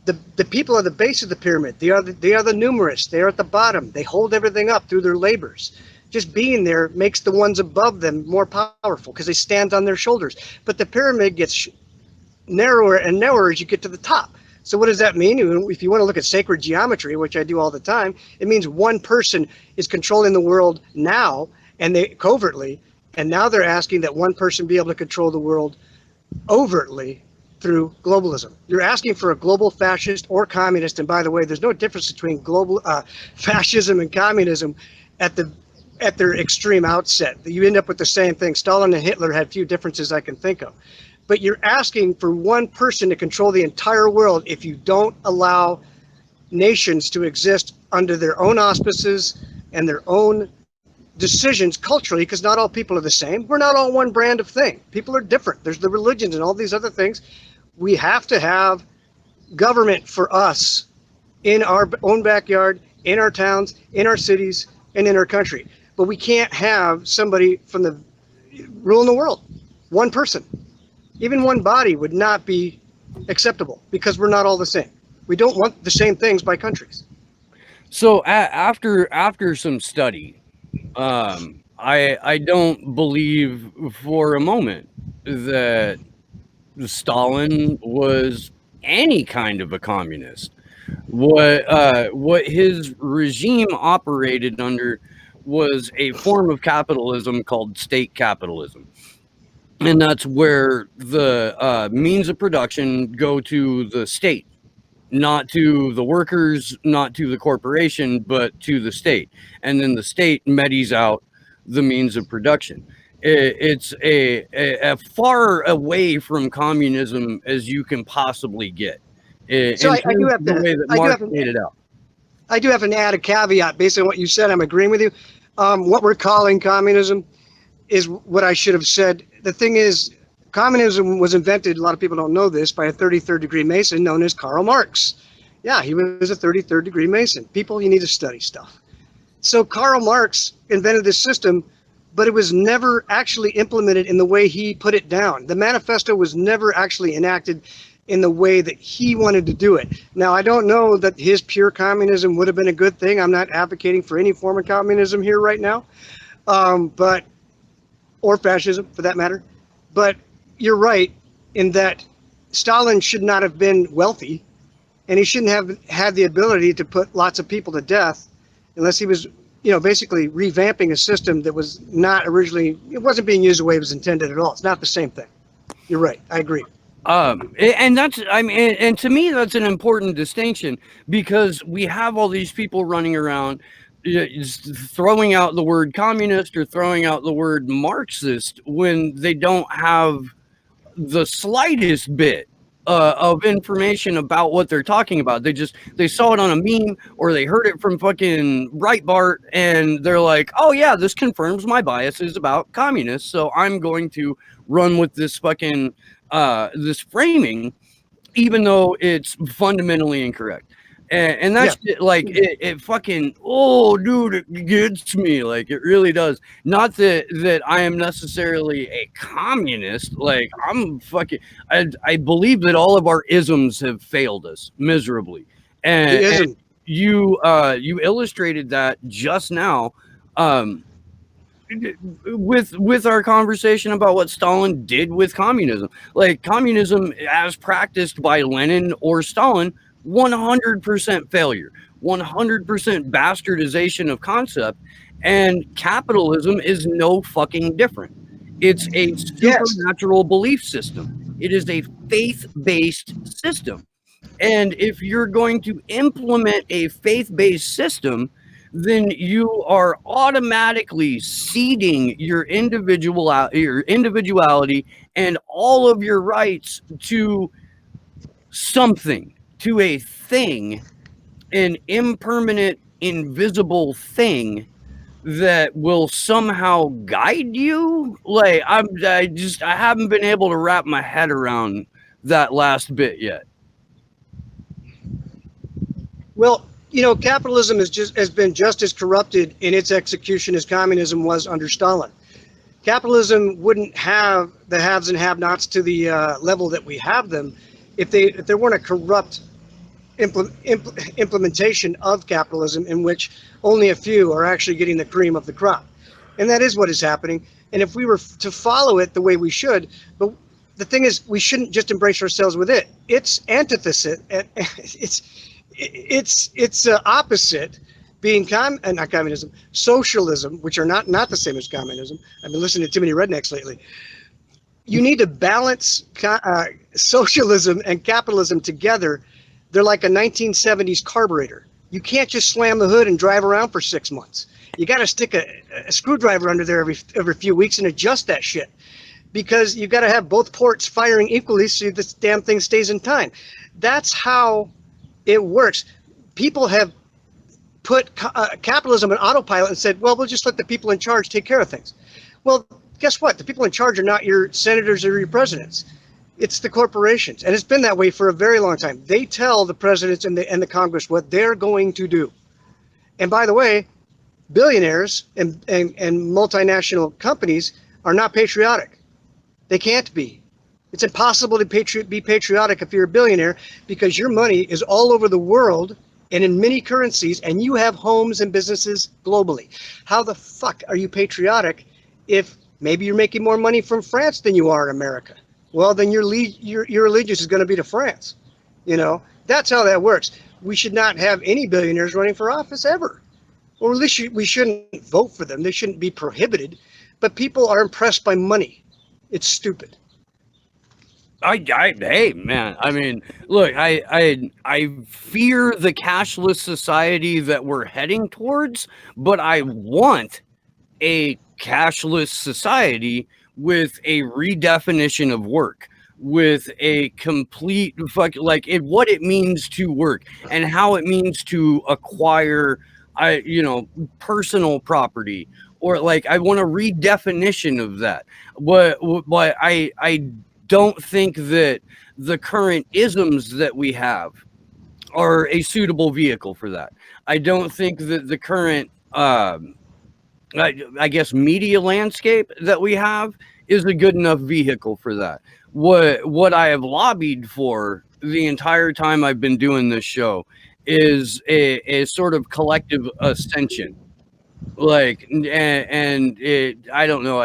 The people at the base of the pyramid, they are the numerous. They are at the bottom. They hold everything up through their labors. Just being there makes the ones above them more powerful because they stand on their shoulders. But the pyramid gets narrower and narrower as you get to the top. So what does that mean? If you want to look at sacred geometry, which I do all the time, it means one person is controlling the world now, and they covertly, and now they're asking that one person be able to control the world overtly through globalism. You're asking for a global fascist or communist, and by the way, there's no difference between global fascism and communism at their extreme outset. You end up with the same thing. Stalin and Hitler had few differences I can think of. But you're asking for one person to control the entire world if you don't allow nations to exist under their own auspices and their own decisions culturally, because not all people are the same. We're not all one brand of thing. People are different. There's the religions and all these other things. We have to have government for us in our own backyard, in our towns, in our cities, and in our country. But we can't have somebody from the ruling the world. One person. Even one body would not be acceptable because we're not all the same. We don't want the same things by countries. So after some study, I don't believe for a moment that Stalin was any kind of a communist. What his regime operated under was a form of capitalism called state capitalism. And that's where the means of production go to the state, not to the workers, not to the corporation, but to the state. And then the state meddies out the means of production. It's a far away from communism as you can possibly get. So I do have the way that Marx made it out. I do have to add a caveat based on what you said. I'm agreeing with you. What we're calling communism is what I should have said. The thing is, communism was invented, a lot of people don't know this, by a 33rd degree Mason known as Karl Marx. Yeah, he was a 33rd degree Mason. People, you need to study stuff. So Karl Marx invented this system, but it was never actually implemented in the way he put it down. The manifesto was never actually enacted in the way that he wanted to do it. Now, I don't know that his pure communism would have been a good thing. I'm not advocating for any form of communism here right now, or fascism for that matter. But you're right in that Stalin should not have been wealthy, and he shouldn't have had the ability to put lots of people to death unless he was, basically revamping a system that was not originally, it wasn't being used the way it was intended at all. It's not the same thing. You're right. I agree. And that's, and to me, that's an important distinction, because we have all these people running around throwing out the word communist or throwing out the word Marxist when they don't have the slightest bit of information about what they're talking about. They saw it on a meme, or they heard it from fucking Breitbart, and they're like, oh yeah, this confirms my biases about communists, so I'm going to run with this fucking this framing, even though it's fundamentally incorrect. And that's like it fucking, oh dude, it gets me, like it really does. Not that I am necessarily a communist, like I'm fucking, I believe that all of our isms have failed us miserably, and you illustrated that just now with our conversation about what Stalin did with communism. Like communism as practiced by Lenin or Stalin, 100% failure, 100% bastardization of concept, and capitalism is no fucking different. It's a supernatural belief system. It is a faith-based system. And if you're going to implement a faith-based system, then you are automatically ceding your individuality and all of your rights to something, to a thing, an impermanent, invisible thing that will somehow guide you. Like I haven't been able to wrap my head around that last bit yet. Well, capitalism has been just as corrupted in its execution as communism was under Stalin. Capitalism wouldn't have the haves and have-nots to the level that we have them if there weren't a corrupt implementation of capitalism in which only a few are actually getting the cream of the crop. And that is what is happening. And if we were to follow it the way we should, but the thing is, we shouldn't just embrace ourselves with it. It's antithesis. It's opposite being not communism, socialism, which are not the same as communism. I've been listening to too many rednecks lately. You need to balance socialism and capitalism together. They're like a 1970s carburetor. You can't just slam the hood and drive around for 6 months. You got to stick a screwdriver under there every few weeks and adjust that shit, because you got to have both ports firing equally so this damn thing stays in time. That's how it works. People have put capitalism on autopilot and said, well, we'll just let the people in charge take care of things. Well, guess what? The people in charge are not your senators or your presidents. It's the corporations. And it's been that way for a very long time. They tell the presidents and the Congress what they're going to do. And by the way, billionaires and multinational companies are not patriotic. They can't be. It's impossible to be patriotic if you're a billionaire, because your money is all over the world and in many currencies, and you have homes and businesses globally. How the fuck are you patriotic if maybe you're making more money from France than you are in America? Well, then your allegiance is going to be to France. You know, that's how that works. We should not have any billionaires running for office ever. Or at least we shouldn't vote for them. They shouldn't be prohibited. But people are impressed by money. It's stupid. Hey man, I mean, look, I fear the cashless society that we're heading towards, but I want a cashless society with a redefinition of work, with a complete what it means to work and how it means to acquire personal property, or like I want a redefinition of that. But I don't think that the current isms that we have are a suitable vehicle for that. I don't think that the current I guess media landscape that we have is a good enough vehicle for that. What I have lobbied for the entire time I've been doing this show is a sort of collective ascension. Like, and I don't know.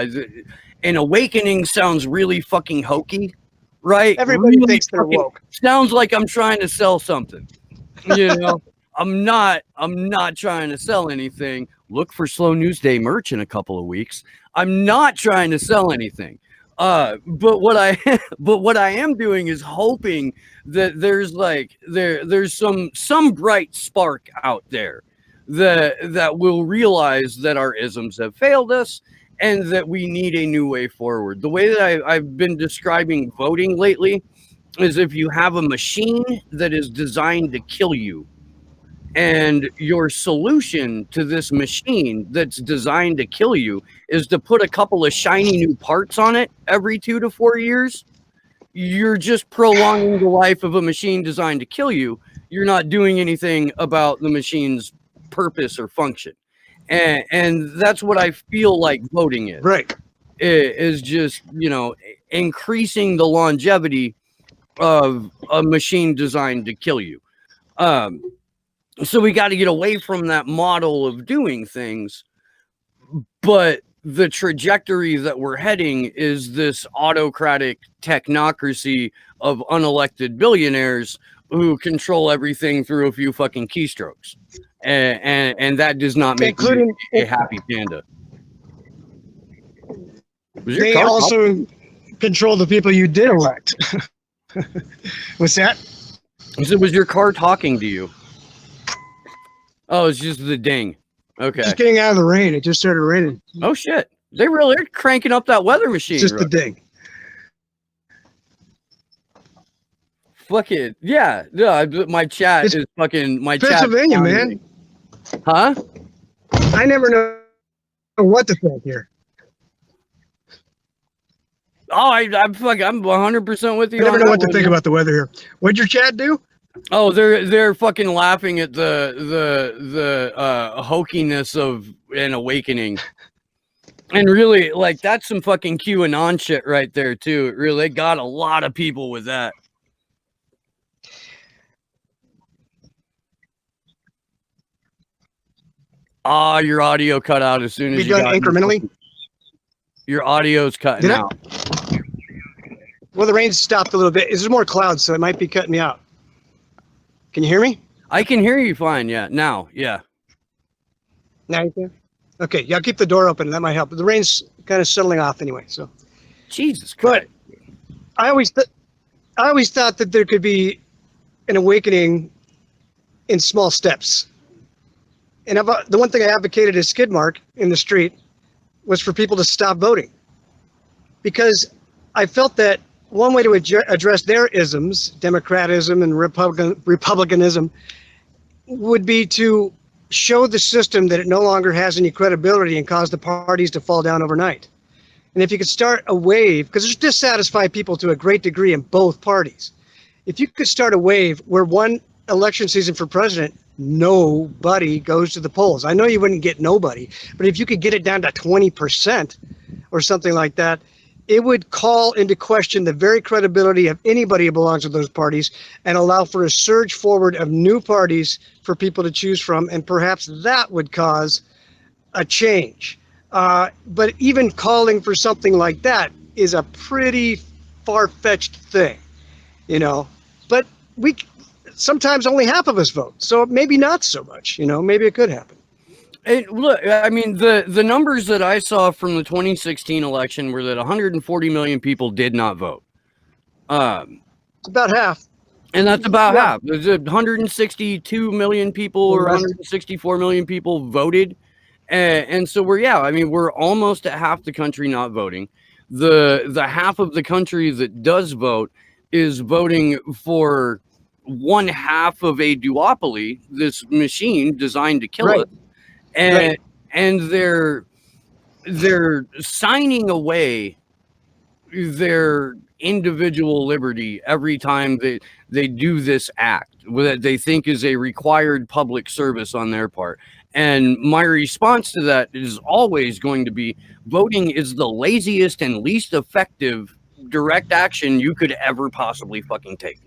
An awakening sounds really fucking hokey, right? Everybody really thinks they're woke. Sounds like I'm trying to sell something. You know, I'm not trying to sell anything. Look for Slow News Day merch in a couple of weeks. I'm not trying to sell anything. But what I am doing is hoping that there's some bright spark out there that will realize that our isms have failed us and that we need a new way forward. The way that I've been describing voting lately is if you have a machine that is designed to kill you, and your solution to this machine that's designed to kill you is to put a couple of shiny new parts on it every 2 to 4 years, you're just prolonging the life of a machine designed to kill you. You're not doing anything about the machine's purpose or function. And that's what I feel like voting is. Right. Is just, increasing the longevity of a machine designed to kill you. So we got to get away from that model of doing things. But the trajectory that we're heading is this autocratic technocracy of unelected billionaires who control everything through a few fucking keystrokes. And that does not make me a happy panda. They also control the people you did elect. What's that? So was your car talking to you? Oh, it's just the ding. Okay. Just getting out of the rain. It just started raining. Oh shit! They're cranking up that weather machine. It's just the ding. Fuck it. Yeah. My chat is fucking my Pennsylvania, chat. man. Huh? I never know what to think here. Oh, I'm 100% with you. I never know what to think about the weather here. What'd your chat do? Oh, they're fucking laughing at the hokiness of an awakening. And really, like, that's some fucking QAnon shit right there too. It really got a lot of people with that. Your audio cut out as soon as Be you done got incrementally. Your audio's cutting Did I? out. Well, the rain stopped a little bit. There's more clouds, so it might be cutting me out. Can you hear me? I can hear you fine. Yeah. Now. Yeah. Now you can. Okay, yeah, I'll keep the door open. That might help. The rain's kind of settling off anyway. So, Jesus Christ. but I always thought that there could be an awakening in small steps. And the one thing I advocated as skid mark in the street was for people to stop voting, because I felt that one way to address their isms, democratism and republicanism, would be to show the system that it no longer has any credibility and cause the parties to fall down overnight. And if you could start a wave, because there's dissatisfied people to a great degree in both parties. If you could start a wave where one election season for president, nobody goes to the polls. I know you wouldn't get nobody, but if you could get it down to 20% or something like that, it would call into question the very credibility of anybody who belongs to those parties and allow for a surge forward of new parties for people to choose from. And perhaps that would cause a change. But even calling for something like that is a pretty far-fetched thing, you know. But we sometimes only half of us vote, so maybe not so much, you know. Maybe it could happen. Look, I mean, the numbers that I saw from the 2016 election were that 140 million people did not vote. It's about half. And that's about Yeah. half. There's 162 million people or 164 million people voted. And so we're almost at half the country not voting. The half of the country that does vote is voting for one half of a duopoly, this machine designed to kill Right. us. And they're signing away their individual liberty every time they do this act that they think is a required public service on their part. And my response to that is always going to be voting is the laziest and least effective direct action you could ever possibly fucking take.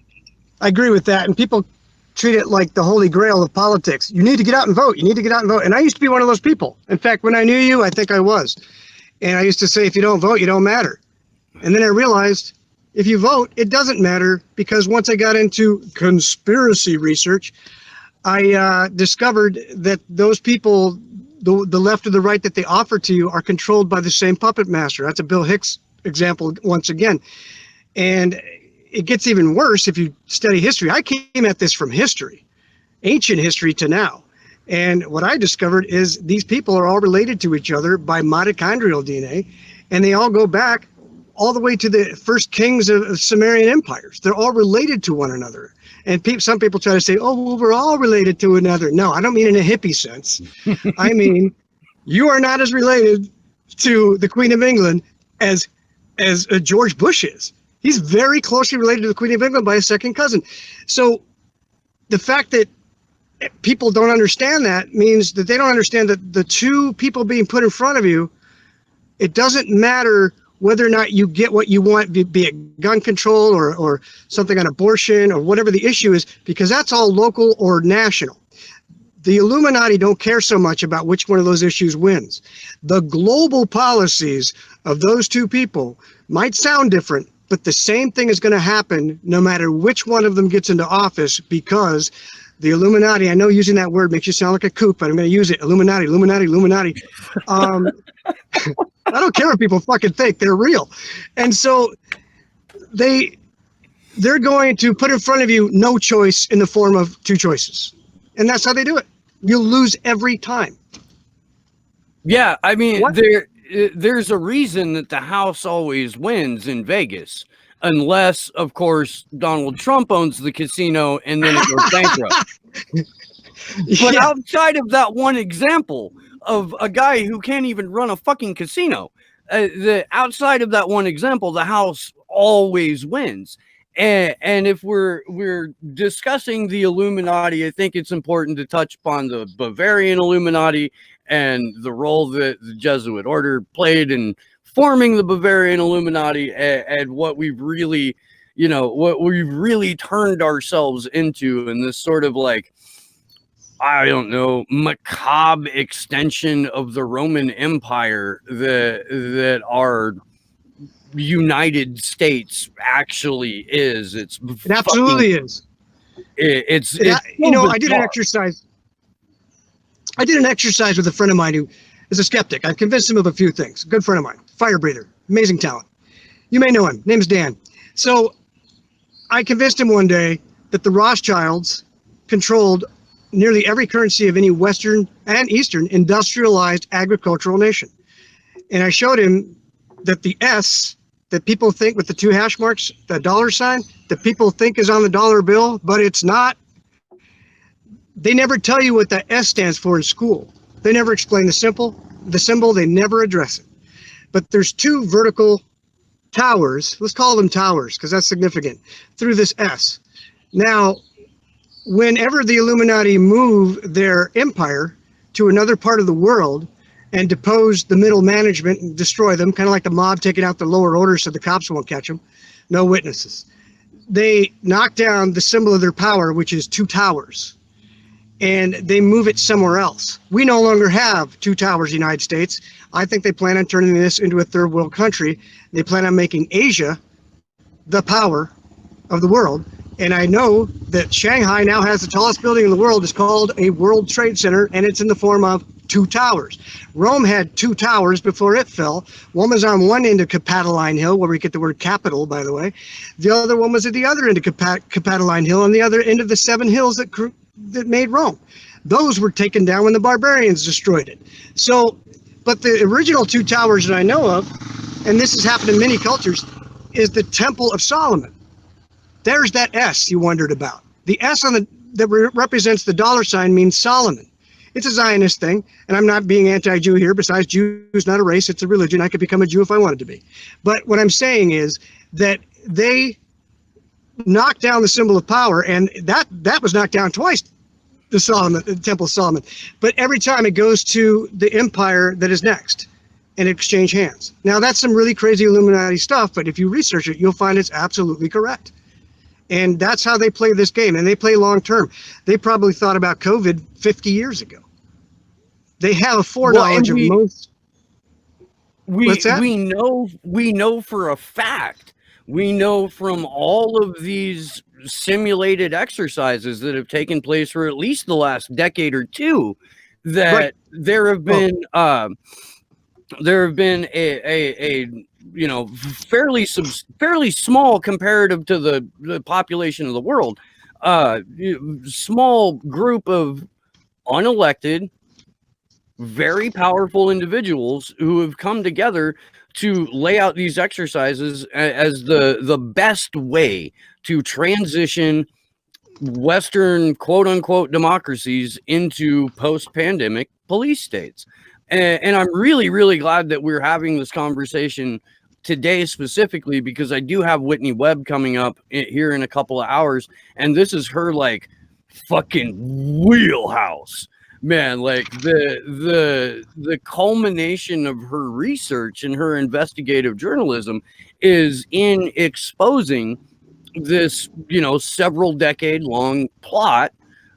I agree with that. And people treat it like the holy grail of politics. You need to get out and vote. You need to get out and vote. And I used to be one of those people. In fact, when I knew you, I think I was. And I used to say, if you don't vote, you don't matter. And then I realized if you vote, it doesn't matter, because once I got into conspiracy research, I discovered that those people, the left or the right that they offer to you, are controlled by the same puppet master. That's a Bill Hicks example once again. And it gets even worse if you study history. I came at this from history, ancient history to now. And what I discovered is these people are all related to each other by mitochondrial DNA, and they all go back all the way to the first kings of Sumerian empires. They're all related to one another. And some people try to say, oh, well, we're all related to another. No, I don't mean in a hippie sense. I mean, you are not as related to the Queen of England as George Bush is. He's very closely related to the Queen of England by a second cousin. So the fact that people don't understand that means that they don't understand that the two people being put in front of you, it doesn't matter whether or not you get what you want, be it gun control or something on abortion or whatever the issue is, because that's all local or national. The Illuminati don't care so much about which one of those issues wins. The global policies of those two people might sound different, but the same thing is going to happen no matter which one of them gets into office, because the Illuminati, I know using that word makes you sound like a kook, but I'm going to use it. Illuminati, Illuminati, Illuminati. I don't care what people fucking think. They're real. And so they're going to put in front of you no choice in the form of two choices. And that's how they do it. You'll lose every time. Yeah, I mean, What? there's a reason that the House always wins in Vegas, unless, of course, Donald Trump owns the casino and then it goes bankrupt. But Yeah. outside of that one example of a guy who can't even run a fucking casino, outside of that one example, the House always wins. And if we're discussing the Illuminati, I think it's important to touch upon the Bavarian Illuminati and the role that the Jesuit order played in forming the Bavarian Illuminati, and what we've really turned ourselves into in this sort of like I don't know, macabre extension of the Roman Empire that our United States actually is. It's It absolutely is. It's you know, I did an bizarre. exercise. I did an exercise with a friend of mine who is a skeptic. I convinced him of a few things. A good friend of mine, fire breather, amazing talent. You may know him. Name's Dan. So I convinced him one day that the Rothschilds controlled nearly every currency of any Western and Eastern industrialized agricultural nation. And I showed him that the S that people think with the two hash marks, the dollar sign, that people think is on the dollar bill, but it's not. They never tell you what that S stands for in school. They never explain the symbol, they never address it. But there's two vertical towers, let's call them towers because that's significant, through this S. Now, whenever the Illuminati move their empire to another part of the world and depose the middle management and destroy them, kind of like the mob taking out the lower orders so the cops won't catch them, no witnesses. They knock down the symbol of their power, which is two towers, and they move it somewhere else. We no longer have two towers in the United States. I think they plan on turning this into a third world country. They plan on making Asia the power of the world. And I know that Shanghai now has the tallest building in the world. It's called a World Trade Center, and it's in the form of two towers. Rome had two towers before it fell. One was on one end of Capitoline Hill, where we get the word capital, by the way. The other one was at the other end of Capitoline Hill, on the other end of the seven hills that made Rome. Those were taken down when the barbarians destroyed it. So, but the original two towers that I know of, and this has happened in many cultures, is the Temple of Solomon. There's that S you wondered about. The S on that represents the dollar sign means Solomon. It's a Zionist thing, and I'm not being anti-Jew here. Besides, Jew is not a race, it's a religion. I could become a Jew if I wanted to be. But what I'm saying is that they knocked down the symbol of power, and that was knocked down twice, the Temple of Solomon. But every time it goes to the empire that is next and exchange hands. Now, that's some really crazy Illuminati stuff, but if you research it, you'll find it's absolutely correct. And that's how they play this game, and they play long term. They probably thought about COVID 50 years ago. They have a foreknowledge of most. What's that? We know for a fact. We know from all of these simulated exercises that have taken place for at least the last decade or two that there have been a you know, fairly small comparative to the population of the world, small group of unelected, very powerful individuals who have come together to lay out these exercises as the best way to transition Western quote unquote democracies into post-pandemic police states. And I'm really, really glad that we're having this conversation today specifically, because I do have Whitney Webb coming up here in a couple of hours, and this is her like fucking wheelhouse, man. Like the culmination of her research and her investigative journalism is in exposing this, you know, several decade long plot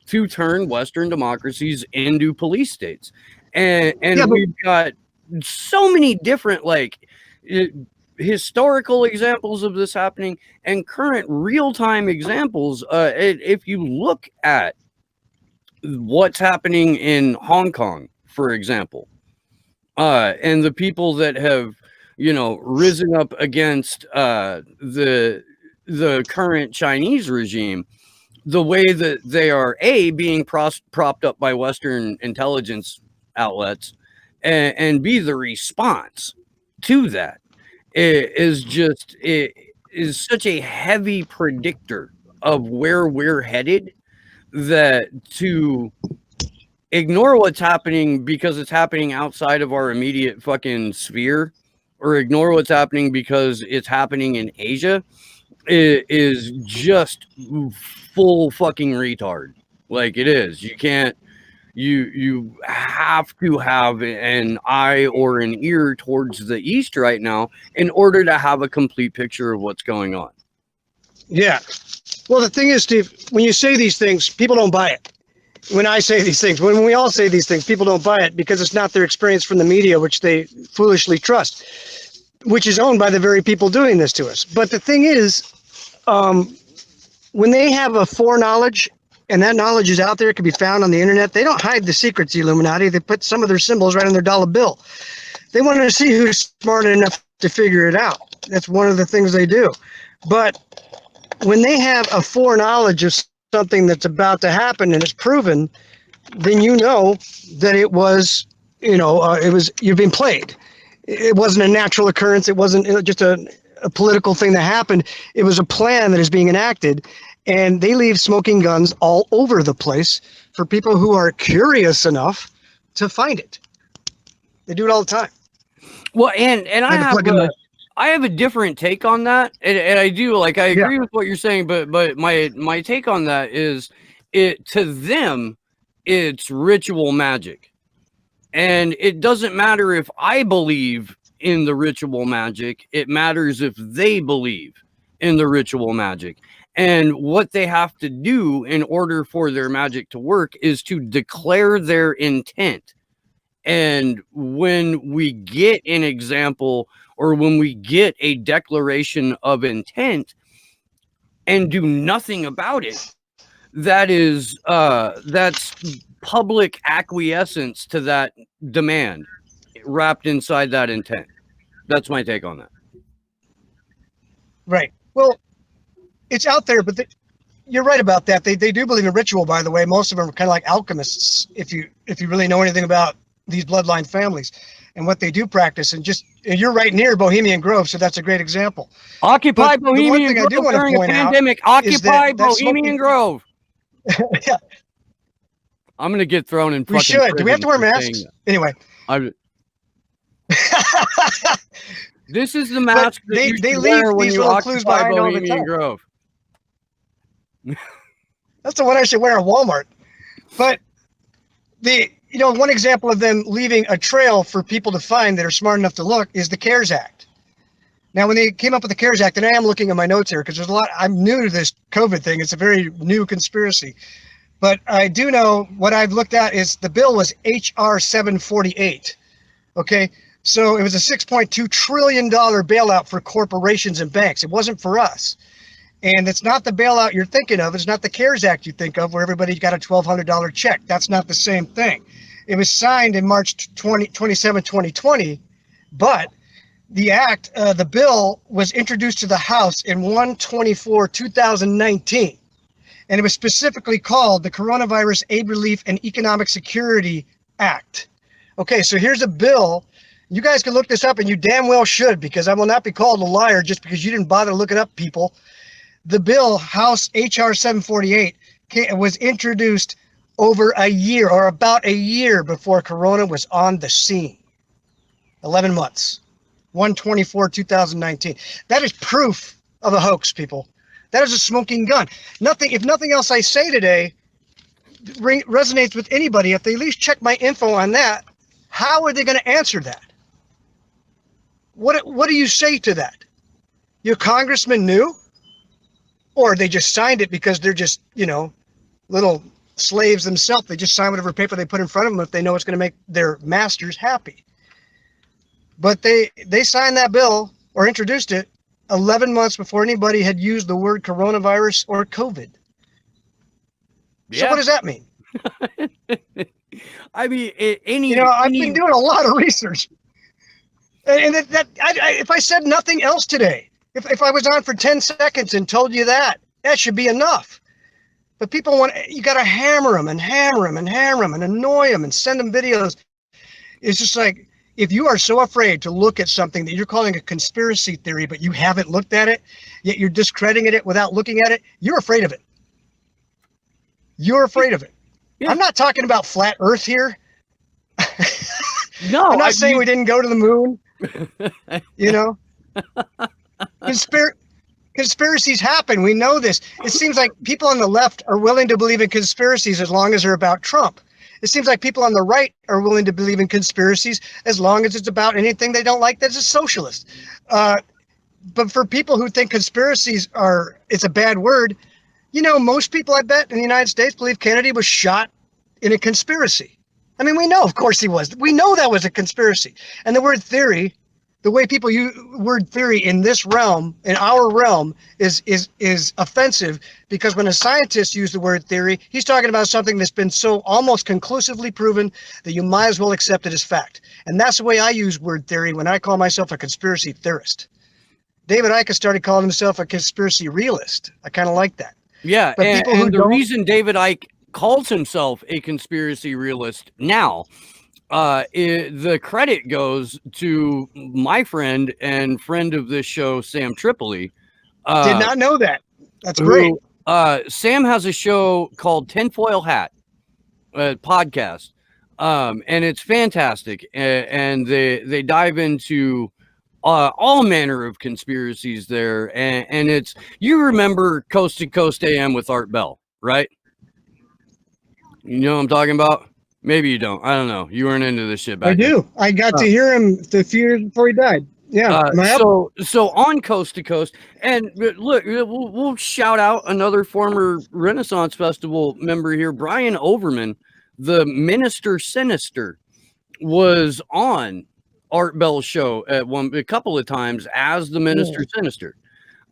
to turn Western democracies into police states. And we've got so many different like historical examples of this happening and current real-time examples. If you look at what's happening in Hong Kong, for example, and the people that have, you know, risen up against the current Chinese regime, the way that they are being propped up by Western intelligence outlets, and B, the response to that is such a heavy predictor of where we're headed, that to ignore what's happening because it's happening outside of our immediate fucking sphere, or ignore what's happening because it's happening in Asia, is just full fucking retard. Like, it is. You can't. You have to have an eye or an ear towards the East right now in order to have a complete picture of what's going on. Yeah. Well, the thing is, Steve, when you say these things, people don't buy it. when I say these things, when we all say these things, people don't buy it because it's not their experience from the media, which they foolishly trust, which is owned by the very people doing this to us. But the thing is, when they have a foreknowledge and that knowledge is out there, it can be found on the internet, they don't hide the secrets, the Illuminati. They put some of their symbols right on their dollar bill. They want to see who's smart enough to figure it out. That's one of the things they do. But when they have a foreknowledge of something that's about to happen and it's proven, then you know that it was, you've been played. It wasn't a natural occurrence. It wasn't just a political thing that happened. It was a plan that is being enacted, and they leave smoking guns all over the place for people who are curious enough to find it. They do it all the time. Well, and I have a different take on that, and I do I agree with what you're saying, but my take on that is to them it's ritual magic, and it doesn't matter if I believe in the ritual magic. It matters if they believe in the ritual magic, and what they have to do in order for their magic to work is to declare their intent. And when we get an example, or when we get a declaration of intent and do nothing about it, that's public acquiescence to that demand wrapped inside that intent. That's my take on that. Right. Well, it's out there, but you're right about that. They do believe in ritual, by the way. Most of them are kind of like alchemists, if you really know anything about these bloodline families and what they do practice. And you're right near Bohemian Grove, so that's a great example. Occupy Bohemian Grove during a pandemic. Occupy Bohemian Grove. Yeah. I'm gonna get thrown in. We should. Do we have to wear masks? Anyway. This is the mask they leave wear when you occupy Bohemian Grove. That's the one I should wear at Walmart. But one example of them leaving a trail for people to find that are smart enough to look is the CARES Act. Now, when they came up with the CARES Act, and I am looking at my notes here because there's a lot, I'm new to this COVID thing. It's a very new conspiracy. But I do know what I've looked at is the bill was HR 748. Okay. So it was a $6.2 trillion bailout for corporations and banks. It wasn't for us. And it's not the bailout you're thinking of. It's not the CARES Act you think of where everybody got a $1,200 check. That's not the same thing. It was signed in March 27, 2020, but the bill was introduced to the House in 1/24/2019, and it was specifically called the Coronavirus Aid Relief and Economic Security Act. Okay, so here's a bill. You guys can look this up, and you damn well should, because I will not be called a liar just because you didn't bother to look it up, people. The bill, House HR 748, was introduced over a year, or about a year before Corona was on the scene. 11 months. 1/24/2019. That is proof of a hoax, people. That is a smoking gun. If nothing else I say today resonates with anybody, if they at least check my info on that, how are they going to answer that? What do you say to that? Your congressman knew? Or they just signed it because they're just, little slaves themselves. They just sign whatever paper they put in front of them if they know it's going to make their masters happy. But they signed that bill or introduced it 11 months before anybody had used the word coronavirus or COVID. Yeah. So what does that mean? I mean, I've been doing a lot of research. And if I said nothing else today, if I was on for 10 seconds and told you that should be enough. But people you got to hammer them and hammer them and hammer them and annoy them and send them videos. It's just like, if you are so afraid to look at something that you're calling a conspiracy theory, but you haven't looked at it, yet you're discrediting it without looking at it, you're afraid of it. You're afraid of it. Yeah. I'm not talking about flat Earth here. No, I'm not saying we didn't go to the moon. Conspiracies happen. We know this. It seems like people on the left are willing to believe in conspiracies as long as they're about Trump. It seems like people on the right are willing to believe in conspiracies as long as it's about anything they don't like that's a socialist. But for people who think conspiracies it's a bad word, most people, I bet, in the United States believe Kennedy was shot in a conspiracy. I mean, we know, of course he was. We know that was a conspiracy. And the word theory, the way people use word theory in this realm, in our realm, is offensive, because when a scientist uses the word theory, he's talking about something that's been so almost conclusively proven that you might as well accept it as fact. And that's the way I use word theory when I call myself a conspiracy theorist. David Icke has started calling himself a conspiracy realist. I kind of like that. Yeah, But people who and the don't- reason David Icke calls himself a conspiracy realist now, the credit goes to my friend and friend of this show, Sam Tripoli. Did not know that. That's great. Sam has a show called Tinfoil Hat, podcast, and it's fantastic. And they dive into all manner of conspiracies there, and it's, you remember Coast to Coast AM with Art Bell, right? You know what I'm talking about? Maybe you don't. I don't know. You weren't into this shit back I do. I got to hear him a few years before he died. Yeah. So on Coast to Coast, and look, we'll shout out another former Renaissance Festival member here, Brian Overman, the Minister Sinister, was on Art Bell's show at a couple of times as the Minister Sinister.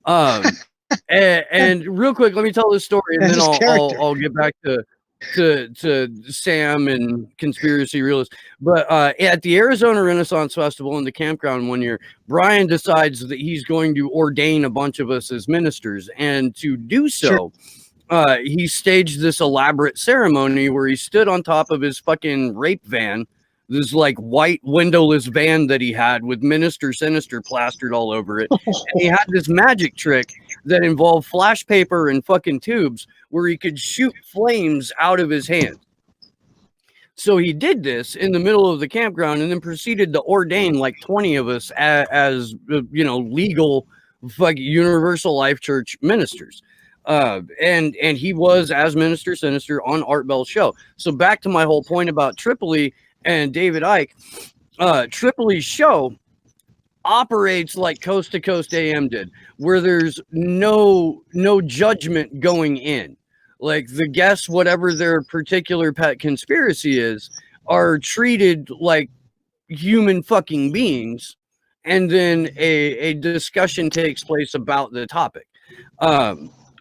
And real quick, let me tell this story, and then I'll get back to Sam and conspiracy realists. But at the Arizona Renaissance Festival in the campground one year, Brian decides that he's going to ordain a bunch of us as ministers, and to do so, he staged this elaborate ceremony where he stood on top of his fucking rape van, this like white windowless van that he had with Minister Sinister plastered all over it. And he had this magic trick that involved flash paper and fucking tubes where he could shoot flames out of his hand. So he did this in the middle of the campground and then proceeded to ordain like 20 of us as legal fucking Universal Life Church ministers. And he was, as Minister Sinister, on Art Bell's show. So back to my whole point about Tripoli and David Icke, Tripoli's show operates like Coast to Coast AM did, where there's no judgment going in. Like the guests, whatever their particular pet conspiracy is, are treated like human fucking beings, and then a discussion takes place about the topic,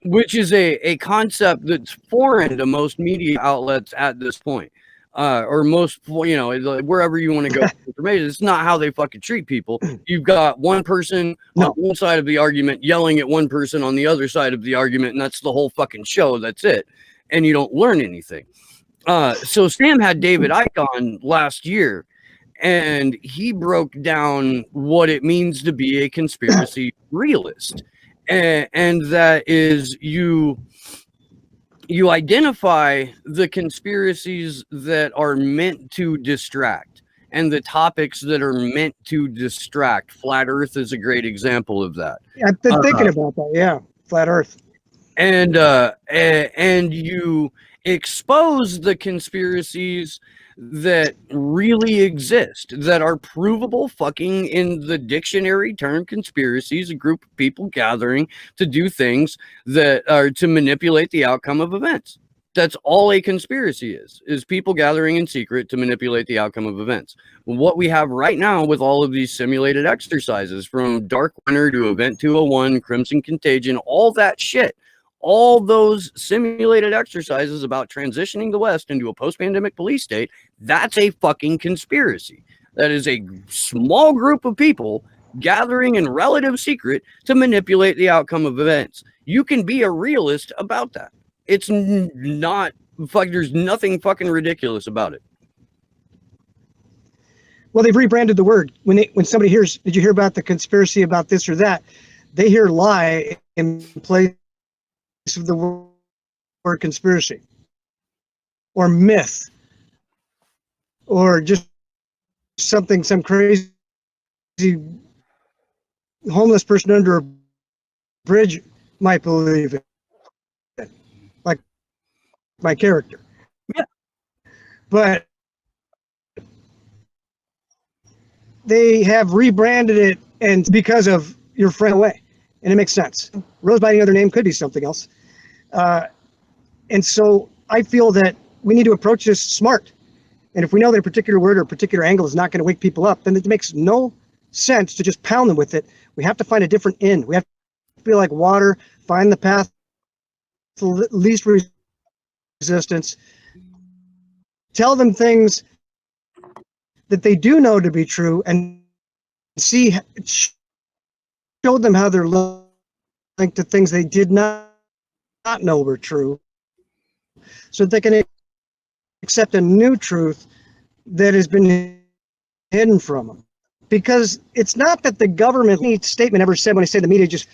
which is a concept that's foreign to most media outlets at this point. Or most, wherever you want to go for information. It's not how they fucking treat people. You've got one person on one side of the argument yelling at one person on the other side of the argument, and that's the whole fucking show. That's it. And you don't learn anything. So Sam had David Icke on last year, and he broke down what it means to be a conspiracy realist. And that is you identify the conspiracies that are meant to distract and the topics that are meant to distract. Flat Earth is a great example of that. I've been thinking about that. Yeah. Flat Earth. And you expose the conspiracies that really exist, that are provable fucking in the dictionary term. Conspiracies, a group of people gathering to do things that are to manipulate the outcome of events. That's all a conspiracy is people gathering in secret to manipulate the outcome of events. What we have right now with all of these simulated exercises, from Dark Winter to Event 201, Crimson Contagion, all that shit, all those simulated exercises about transitioning the West into a post-pandemic police state, that's a fucking conspiracy. That is a small group of people gathering in relative secret to manipulate the outcome of events. You can be a realist about that. It's not, there's nothing fucking ridiculous about it. Well, they've rebranded the word. When somebody hears, did you hear about the conspiracy about this or that? They hear lie in place of the word conspiracy, or myth, or just some crazy homeless person under a bridge might believe it, like my character. Yeah. But they have rebranded it, and because of your friend away. And it makes sense. Rose by any other name could be something else. And so I feel that we need to approach this smart. And if we know that a particular word or a particular angle is not going to wake people up, then it makes no sense to just pound them with it. We have to find a different end. We have to be like water, find the path to least resistance, tell them things that they do know to be true, and show them how they're linked to things they did not know were true, so that they can accept a new truth that has been hidden from them. Because it's not that the government statement ever said, when I say the media just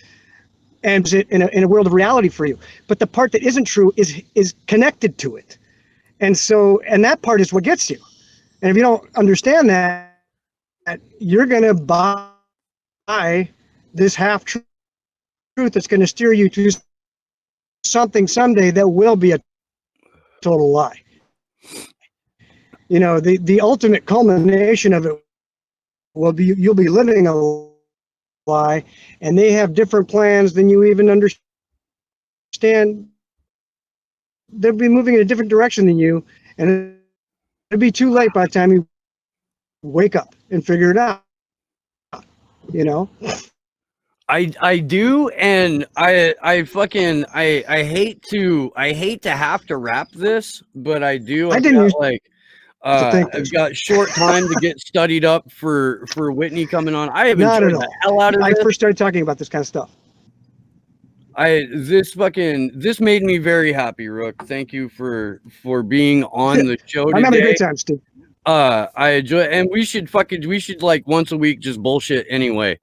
ends it in a world of reality for you, but the part that isn't true is connected to it. And that part is what gets you. And if you don't understand that, you're going to buy this half truth that's going to steer you to something someday that will be a total lie. You know, the ultimate culmination of it will be you'll be living a lie, and they have different plans than you even understand. They'll be moving in a different direction than you, and it'll be too late by the time you wake up and figure it out. You know? I do, and I hate to have to wrap this, but I do. I didn't I've got short time to get studied up for Whitney coming on. I have enjoyed the hell out of this. I first started talking about this kind of stuff. This made me very happy, Rook. Thank you for being on the show today. I'm having a great time, Steve. I enjoy, and we should like once a week just bullshit anyway.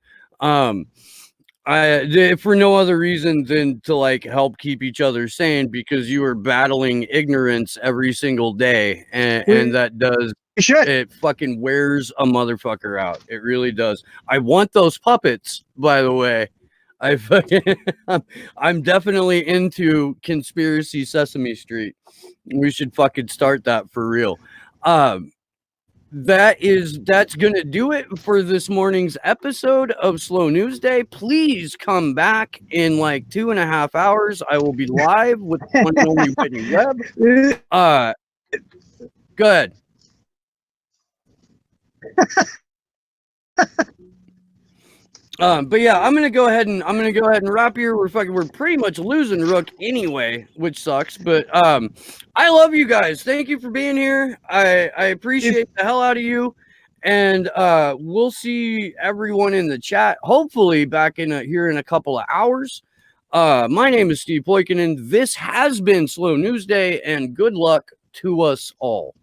For no other reason than to like help keep each other sane, because you are battling ignorance every single day, and that does it fucking wears a motherfucker out. It really does. I want those puppets, by the way. I'm definitely into conspiracy Sesame Street. We should fucking start that for real. That's gonna do it for this morning's episode of Slow News Day. Please come back in like 2.5 hours. I will be live with the one and only Whitney Webb. Go ahead. But yeah, I'm gonna go ahead and wrap here. We're pretty much losing Rook anyway, which sucks. But I love you guys. Thank you for being here. I appreciate the hell out of you, and we'll see everyone in the chat. Hopefully back here in a couple of hours. My name is Steve Poikinen. This has been Slow News Day, and good luck to us all.